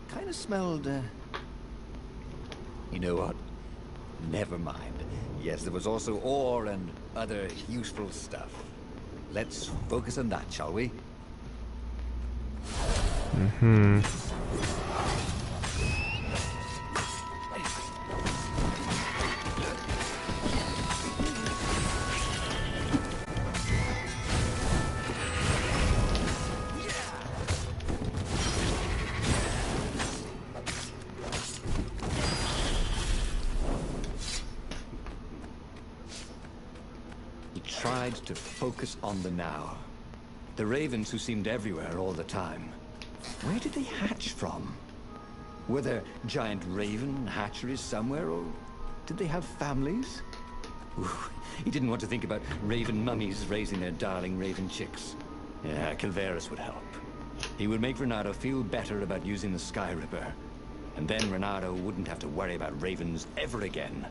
kind of smelled, you know what? Never mind. Yes, there was also ore and other useful stuff. Let's focus on that, shall we? Tried to focus on the now. The ravens who seemed everywhere all the time. Where did they hatch from? Were there giant raven hatcheries somewhere, or did they have families? Ooh, he didn't want to think about raven mummies raising their darling raven chicks. Yeah, Calvaris would help. He would make Reynardo feel better about using the Sky Ripper. And then Reynardo wouldn't have to worry about ravens ever again.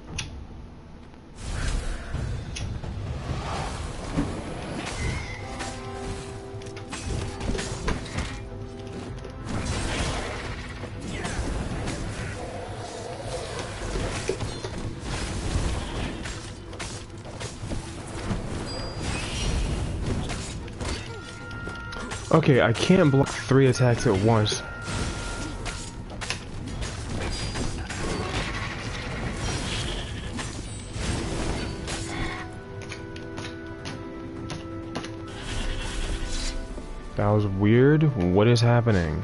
Okay, I can't block 3 attacks at once. That was weird. What is happening?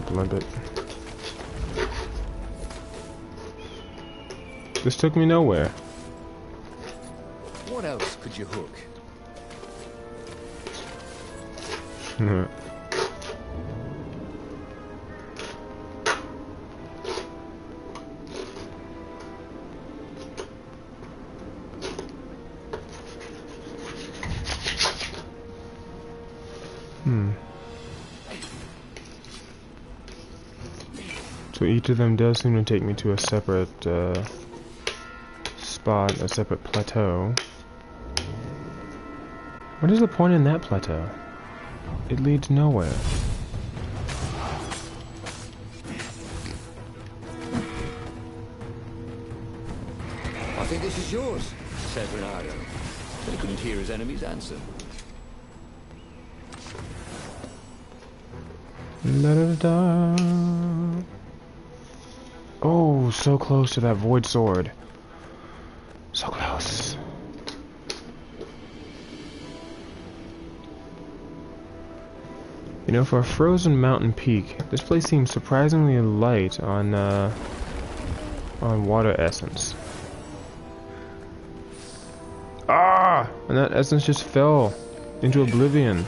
Blimp it. This took me nowhere. What else could you hook? So each of them does seem to take me to a separate spot, a separate plateau. What is the point in that plateau? It leads nowhere. I think this is yours, said Reynardo. But he couldn't hear his enemy's answer. La-da-da-da. Oh, so close to that void sword. So close. You know, for a frozen mountain peak, this place seems surprisingly light on water essence. Ah! And that essence just fell into oblivion.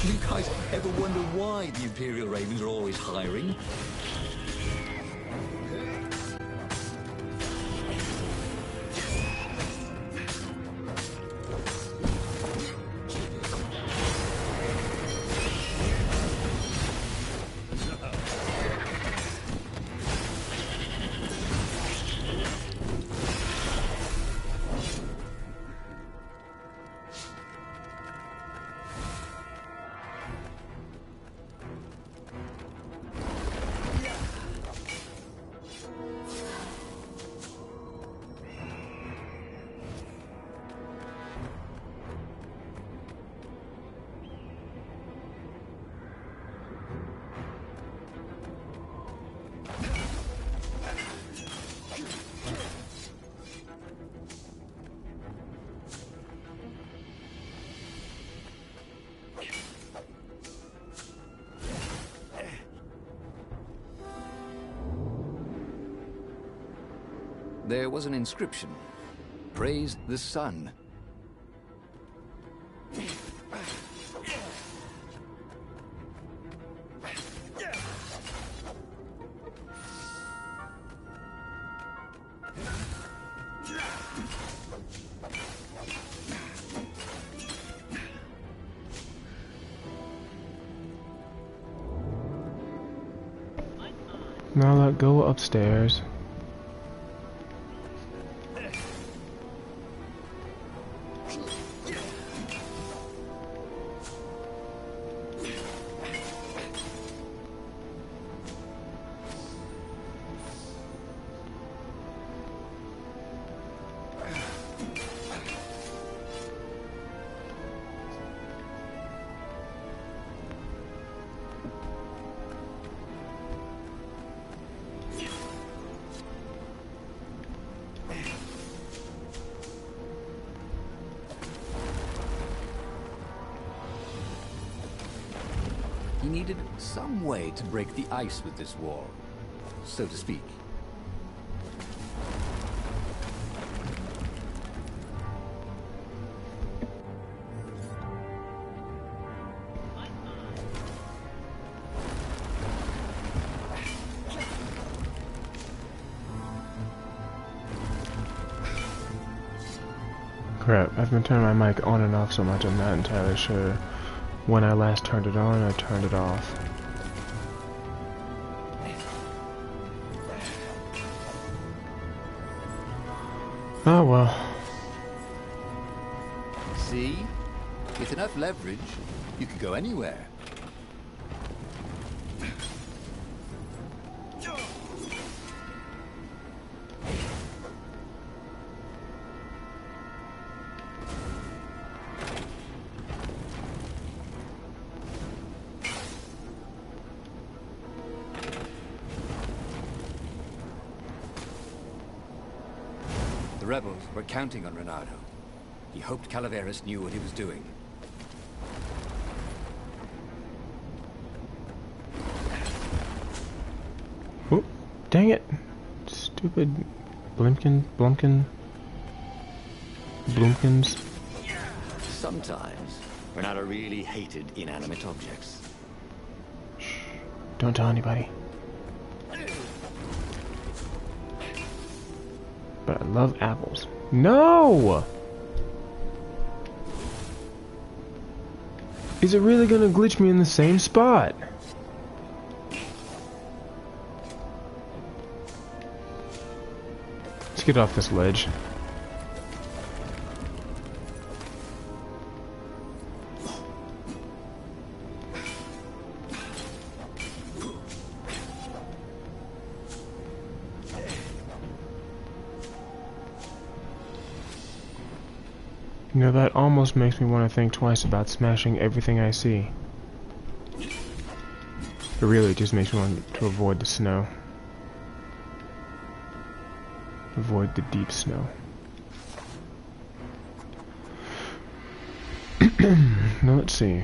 Do you guys ever wonder why the Imperial Ravens are always hiring? there was an inscription. Praise the sun. Now let go upstairs. He needed some way to break the ice with this wall, so to speak. Crap, I've been turning my mic on and off so much I'm not entirely sure. When I last turned it on, I turned it off. Oh well. See? With enough leverage, you could go anywhere. The rebels were counting on Reynardo. He hoped Calaveras knew what he was doing. Oh, dang it. Stupid Blumpkins. Sometimes, Reynardo really hated inanimate objects. Shh. Don't tell anybody. But I love apples. No! Is it really gonna glitch me in the same spot? Let's get off this ledge. You know, that almost makes me want to think twice about smashing everything I see. It really just makes me want to avoid the snow. Avoid the deep snow. Now let's see.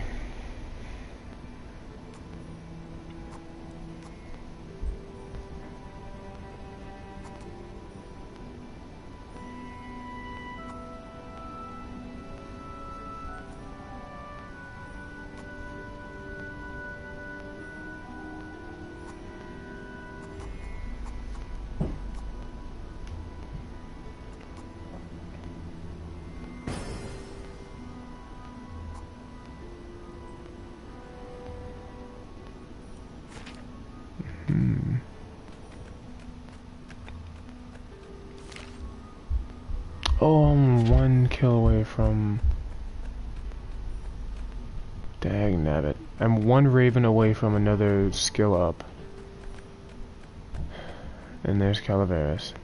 Oh, I'm 1 kill away from... Dang nabbit. I'm 1 raven away from another skill up. And there's Calaveras.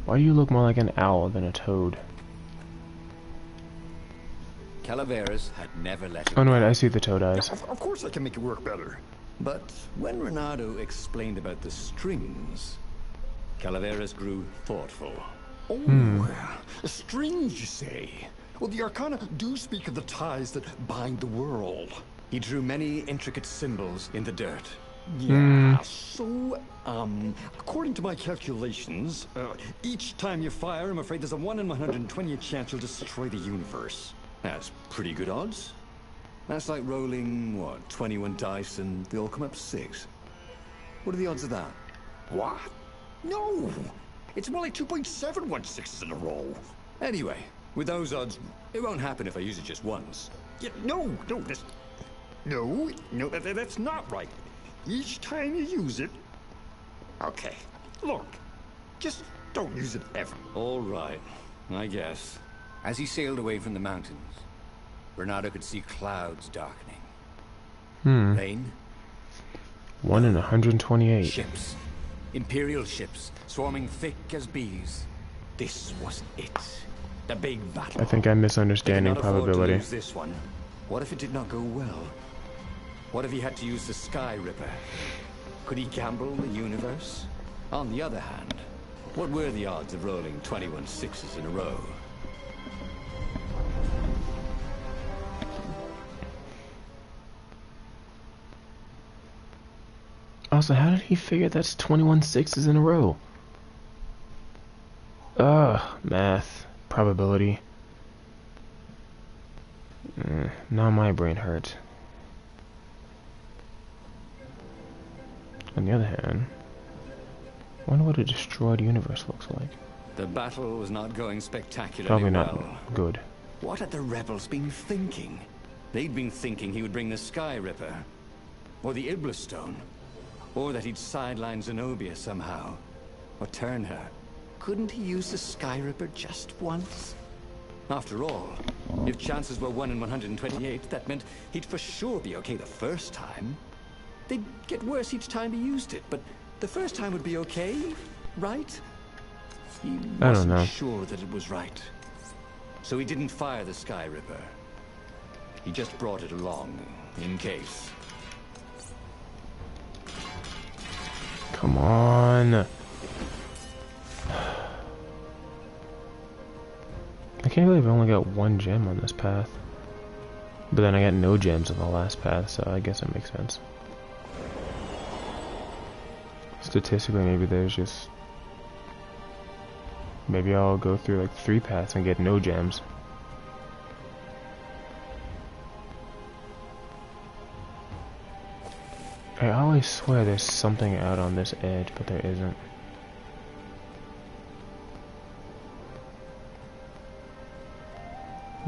Why do you look more like an owl than a toad? Calaveras had never let him. Oh no, wait, I see the toad eyes. Of course I can make it work better. But when Reynardo explained about the strings, Calaveras grew thoughtful. Oh, strings, you say? Well, the Arcana do speak of the ties that bind the world. He drew many intricate symbols in the dirt. Yeah, so, according to my calculations, each time you fire, I'm afraid there's a 1 in 120 chance you'll destroy the universe. That's pretty good odds. That's like rolling, what, 21 dice and they all come up 6. What are the odds of that? What? No! It's more like 2.716s in a row. Anyway, with those odds, it won't happen if I use it just once. Yeah, no, that's not right. Each time you use it... Okay, look, just don't use it ever. All right, I guess. As he sailed away from the mountains, Reynardo could see clouds darkening. Rain? 1 in 128. Ships. Imperial ships, swarming thick as bees. This was it. The big battle. I think I'm misunderstanding probability. Use this one. What if it did not go well? What if he had to use the Sky Ripper? Could he gamble the universe? On the other hand, what were the odds of rolling 21 6s in a row? Also, how did he figure that's 21 6s in a row? Math. Probability. Now my brain hurts. On the other hand, I wonder what a destroyed universe looks like. The battle was not going spectacularly Probably well. not good. What had the rebels been thinking? They'd been thinking he would bring the Sky Ripper, or the Iblis Stone, or that he'd sideline Zenobia somehow, or turn her. Couldn't he use the Sky Ripper just once? After all, if chances were 1 in 128, that meant he'd for sure be okay the first time. They'd get worse each time he used it, but the first time would be okay, right? He I don't know. wasn't sure that it was right. So he didn't fire the Sky Ripper. He just brought it along, in case. Come on. I can't believe I only got 1 gem on this path. But then I got no gems on the last path, so I guess it makes sense. Statistically, maybe there's just... Maybe I'll go through like 3 paths and get no gems. I always swear there's something out on this edge, but there isn't.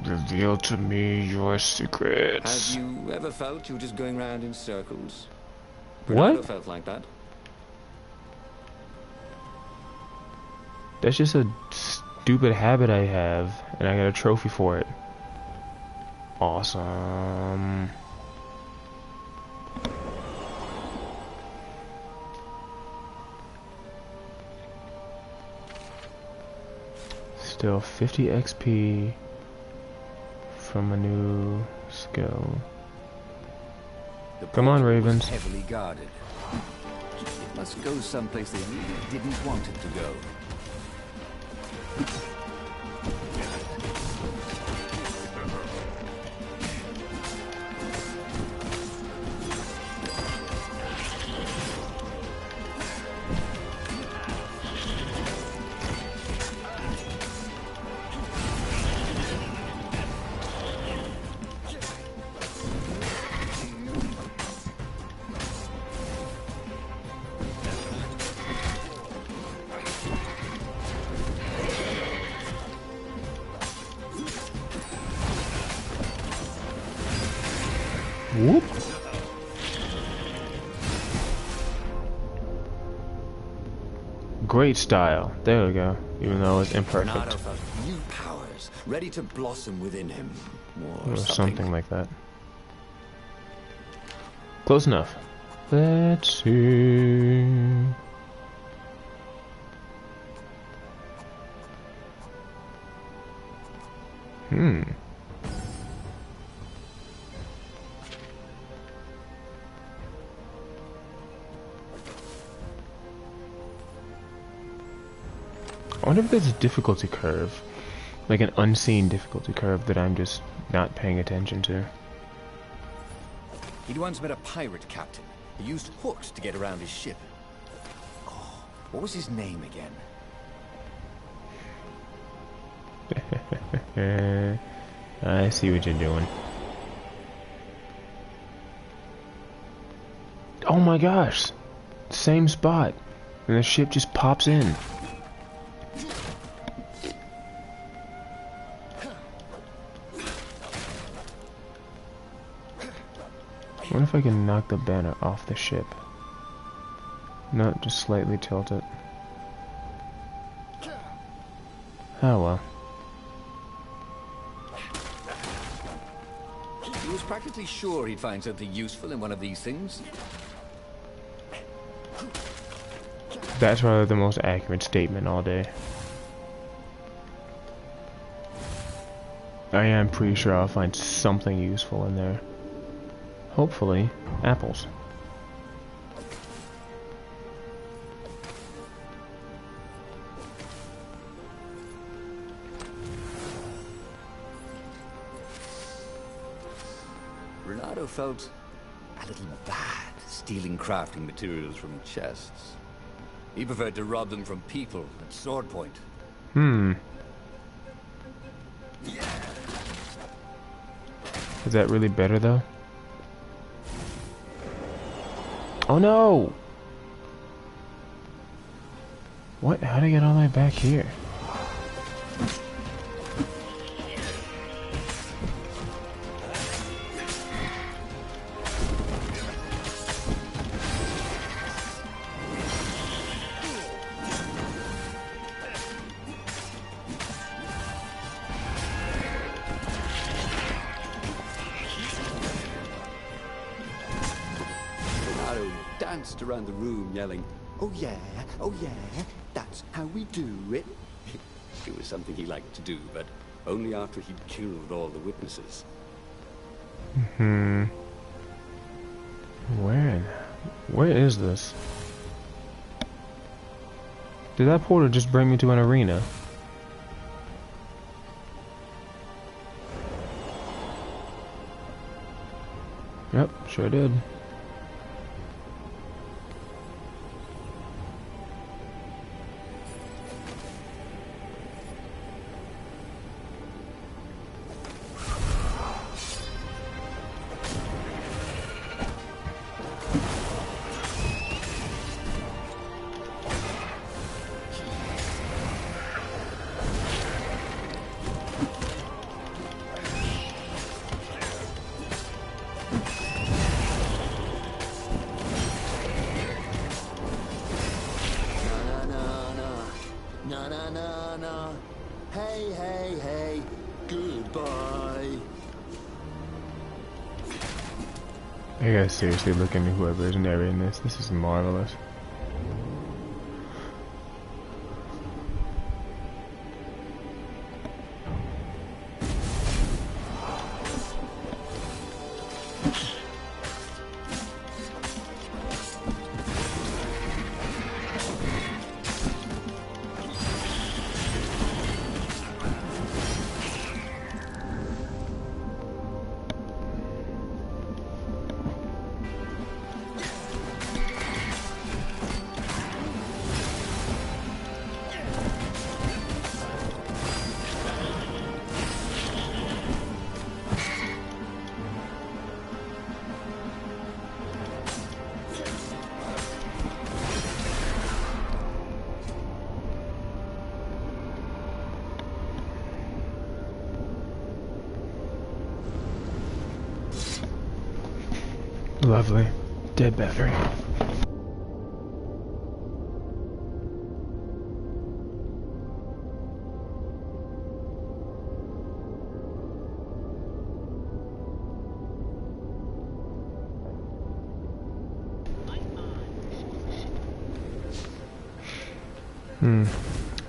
Reveal to me your secrets. Have you ever felt you were just going round in circles? What? Reynardo felt like that. That's just a stupid habit I have, and I got a trophy for it. Awesome. Still 50 XP from a new skill. Come on, Ravens. Heavily guarded. It must go someplace they really didn't want it to go. Whoop. Great style. There we go. Even though it's imperfect. Reynardo felt new powers ready to blossom within him, Or something like that. Close enough. Let's see. I wonder if there's a difficulty curve, like an unseen difficulty curve that I'm just not paying attention to. He'd once met a pirate captain He used hooks to get around his ship. Oh, what was his name again? I see what you're doing. Oh my gosh! Same spot. And the ship just pops in. I wonder if I can knock the banner off the ship. No, just slightly tilt it. Oh well. He was practically sure he'd find something useful in one of these things. That's probably the most accurate statement all day. I am pretty sure I'll find something useful in there. Hopefully, apples. Reynardo felt a little bad stealing crafting materials from chests. He preferred to rob them from people at sword point. Is that really better though? Oh no! What? How did I get all the way back here? Danced around the room yelling, oh yeah, that's how we do it. It was something he liked to do, but only after he'd killed all the witnesses. Where is this? Did that portal just bring me to an arena? Yep, sure did. Hey, goodbye. I gotta seriously look into whoever is narrating this. This is marvelous. Lovely. Dead battery.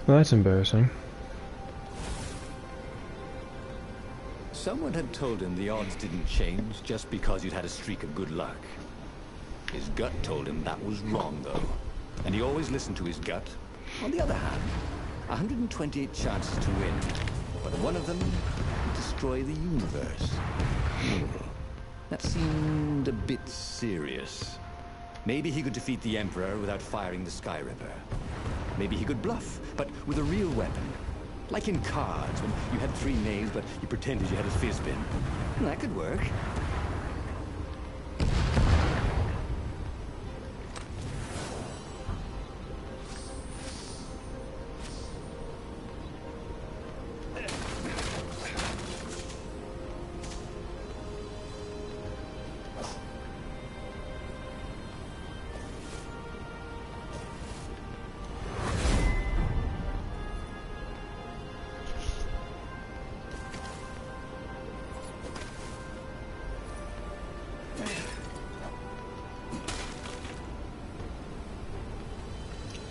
Well, that's embarrassing. Someone had told him the odds didn't change just because you'd had a streak of good luck. His gut told him that was wrong, though. And he always listened to his gut. On the other hand, 128 chances to win, but one of them would destroy the universe. That seemed a bit serious. Maybe he could defeat the Emperor without firing the Sky Ripper. Maybe he could bluff, but with a real weapon. Like in cards, when you had 3 knaves, but you pretended you had a fizbin. That could work.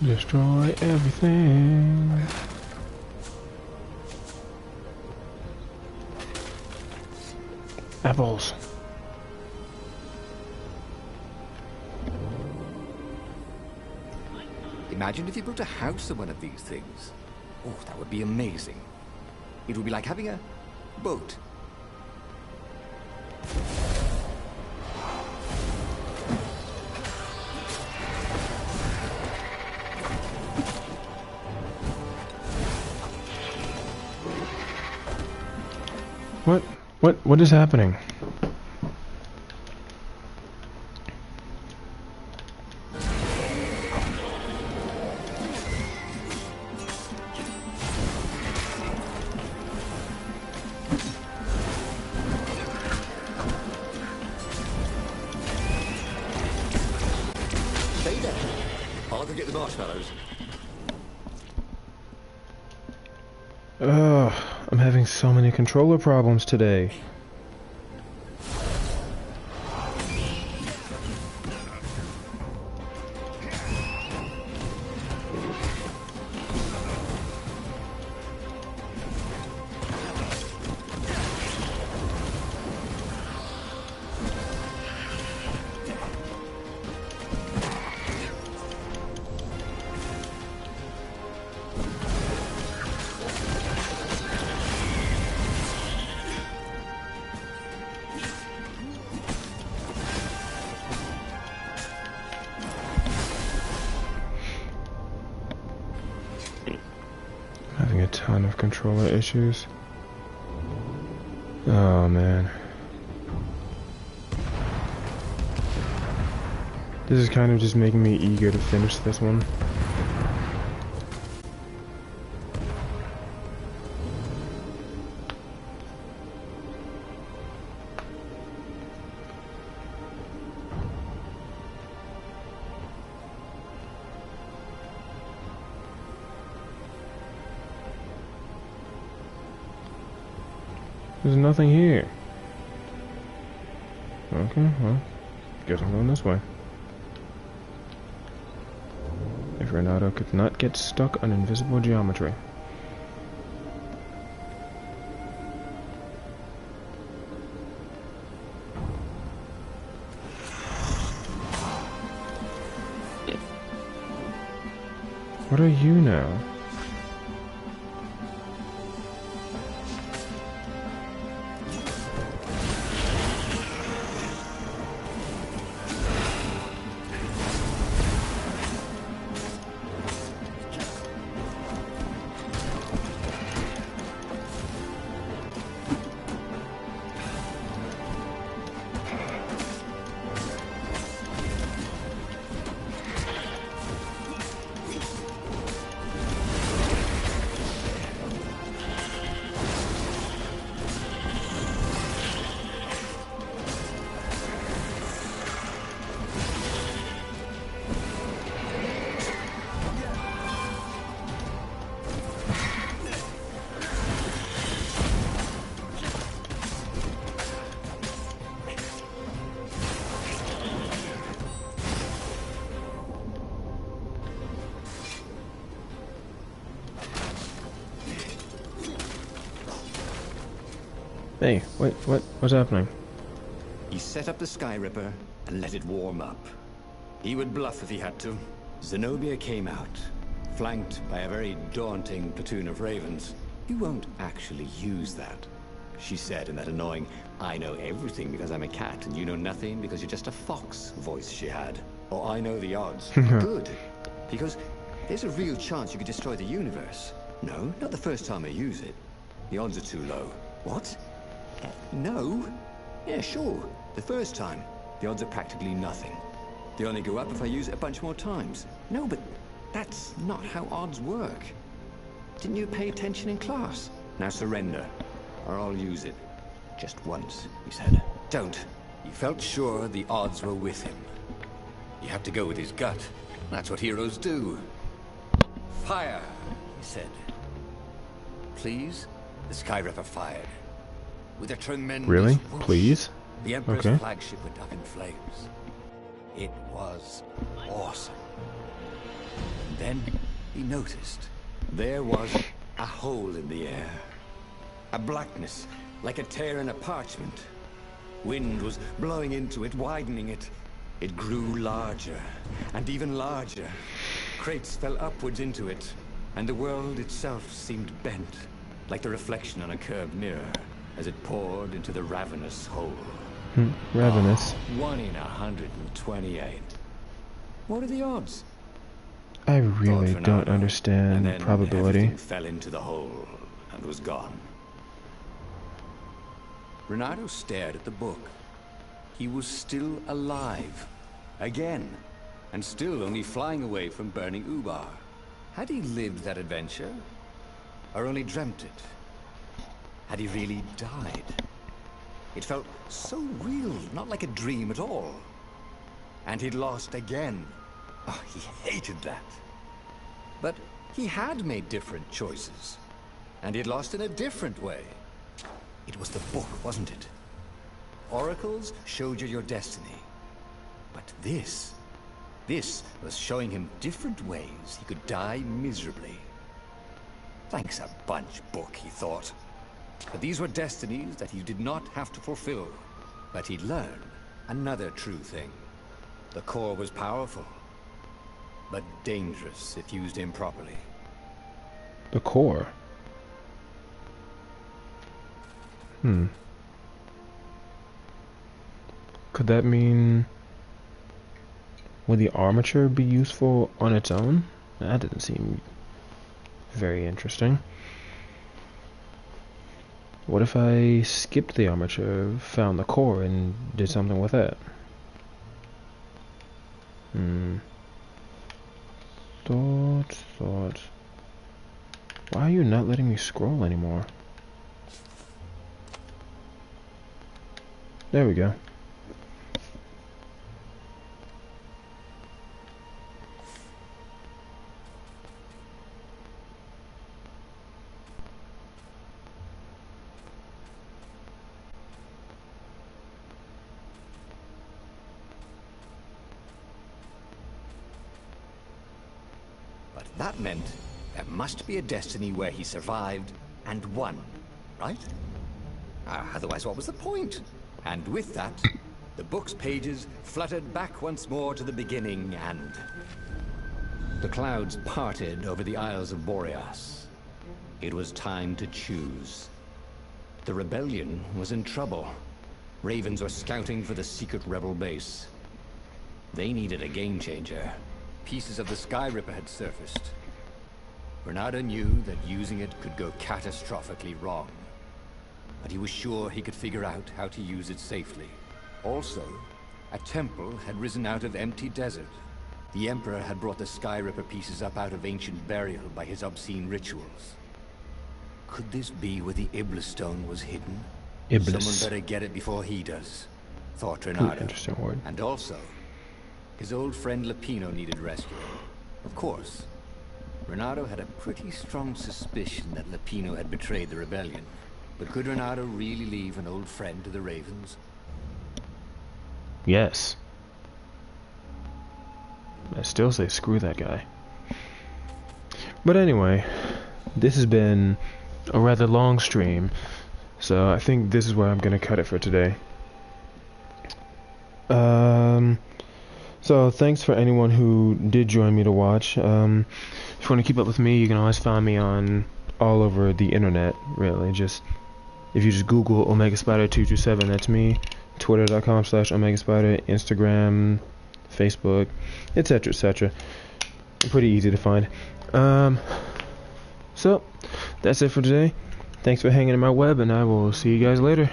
Destroy everything. Apples. Imagine if you built a house of one of these things. Oh, that would be amazing. It would be like having a boat. What is happening? Stay there. I'll go get the marshmallows. Ugh, I'm having so many controller problems today. Having a ton of controller issues. Oh man. This is kind of just making me eager to finish this one. There's nothing here. Okay, well, guess I'm going this way. If Reynardo could not get stuck on invisible geometry. What are you now? Hey, what's happening? He set up the Sky Ripper and let it warm up. He would bluff if he had to. Zenobia came out, flanked by a very daunting platoon of ravens. You won't actually use that, she said in that annoying, I know everything because I'm a cat and you know nothing because you're just a fox voice she had. Oh, I know the odds. Good. Because there's a real chance you could destroy the universe. No, not the first time I use it. The odds are too low. What? No? Yeah, sure. The first time, the odds are practically nothing. They only go up if I use it a bunch more times. No, but that's not how odds work. Didn't you pay attention in class? Now surrender, or I'll use it. Just once, he said. Don't. He felt sure the odds were with him. You have to go with his gut. That's what heroes do. Fire, he said. Please? The Skyripper fired. With a tremendous Really? whoosh, Please? the Emperor's Okay. flagship went up in flames. It was awesome. And then he noticed there was a hole in the air. A blackness, like a tear in a parchment. Wind was blowing into it, widening it. It grew larger, and even larger. Crates fell upwards into it, and the world itself seemed bent, like the reflection on a curved mirror, as it poured into the ravenous hole. Ravenous. 1 in 128. What are the odds? I really Thought don't Reynardo, and understand then probability. everything fell into the hole and was gone. Reynardo stared at the book. He was still alive. Again. And still only flying away from burning Ubar. Had he lived that adventure? Or only dreamt it? Had he really died? It felt so real, not like a dream at all. And he'd lost again. Oh, he hated that. But he had made different choices. And he'd lost in a different way. It was the book, wasn't it? Oracles showed you your destiny. But this was showing him different ways he could die miserably. Thanks a bunch, book, he thought. But these were destinies that he did not have to fulfill. But he'd learned another true thing. The core was powerful, but dangerous if used improperly. The core. Could that mean... would the armature be useful on its own? That didn't seem very interesting. What if I skipped the armature, found the core, and did something with it? Thought. Why are you not letting me scroll anymore? There we go. But that meant there must be a destiny where he survived and won, right? Otherwise, what was the point? And with that, the book's pages fluttered back once more to the beginning, and the clouds parted over the Isles of Boreas. It was time to choose. The rebellion was in trouble. Ravens were scouting for the secret rebel base. They needed a game changer. Pieces of the Skyripper had surfaced. Reynardo knew that using it could go catastrophically wrong. But he was sure he could figure out how to use it safely. Also, a temple had risen out of empty desert. The Emperor had brought the Skyripper pieces up out of ancient burial by his obscene rituals. Could this be where the Iblis stone was hidden? Iblis. Someone better get it before he does, thought Reynardo. Interesting word. And also, his old friend Lupino needed rescuing. Of course, Reynardo had a pretty strong suspicion that Lupino had betrayed the rebellion. But could Reynardo really leave an old friend to the Ravens? Yes. I still say screw that guy. But anyway, this has been a rather long stream, so I think this is where I'm gonna cut it for today. So thanks for anyone who did join me to watch. If you want to keep up with me, you can always find me on all over the internet, really. If you just Google OmegaSpider227, that's me. Twitter.com/OmegaSpider, Instagram, Facebook, etc., etc. Pretty easy to find. So that's it for today. Thanks for hanging in my web, and I will see you guys later.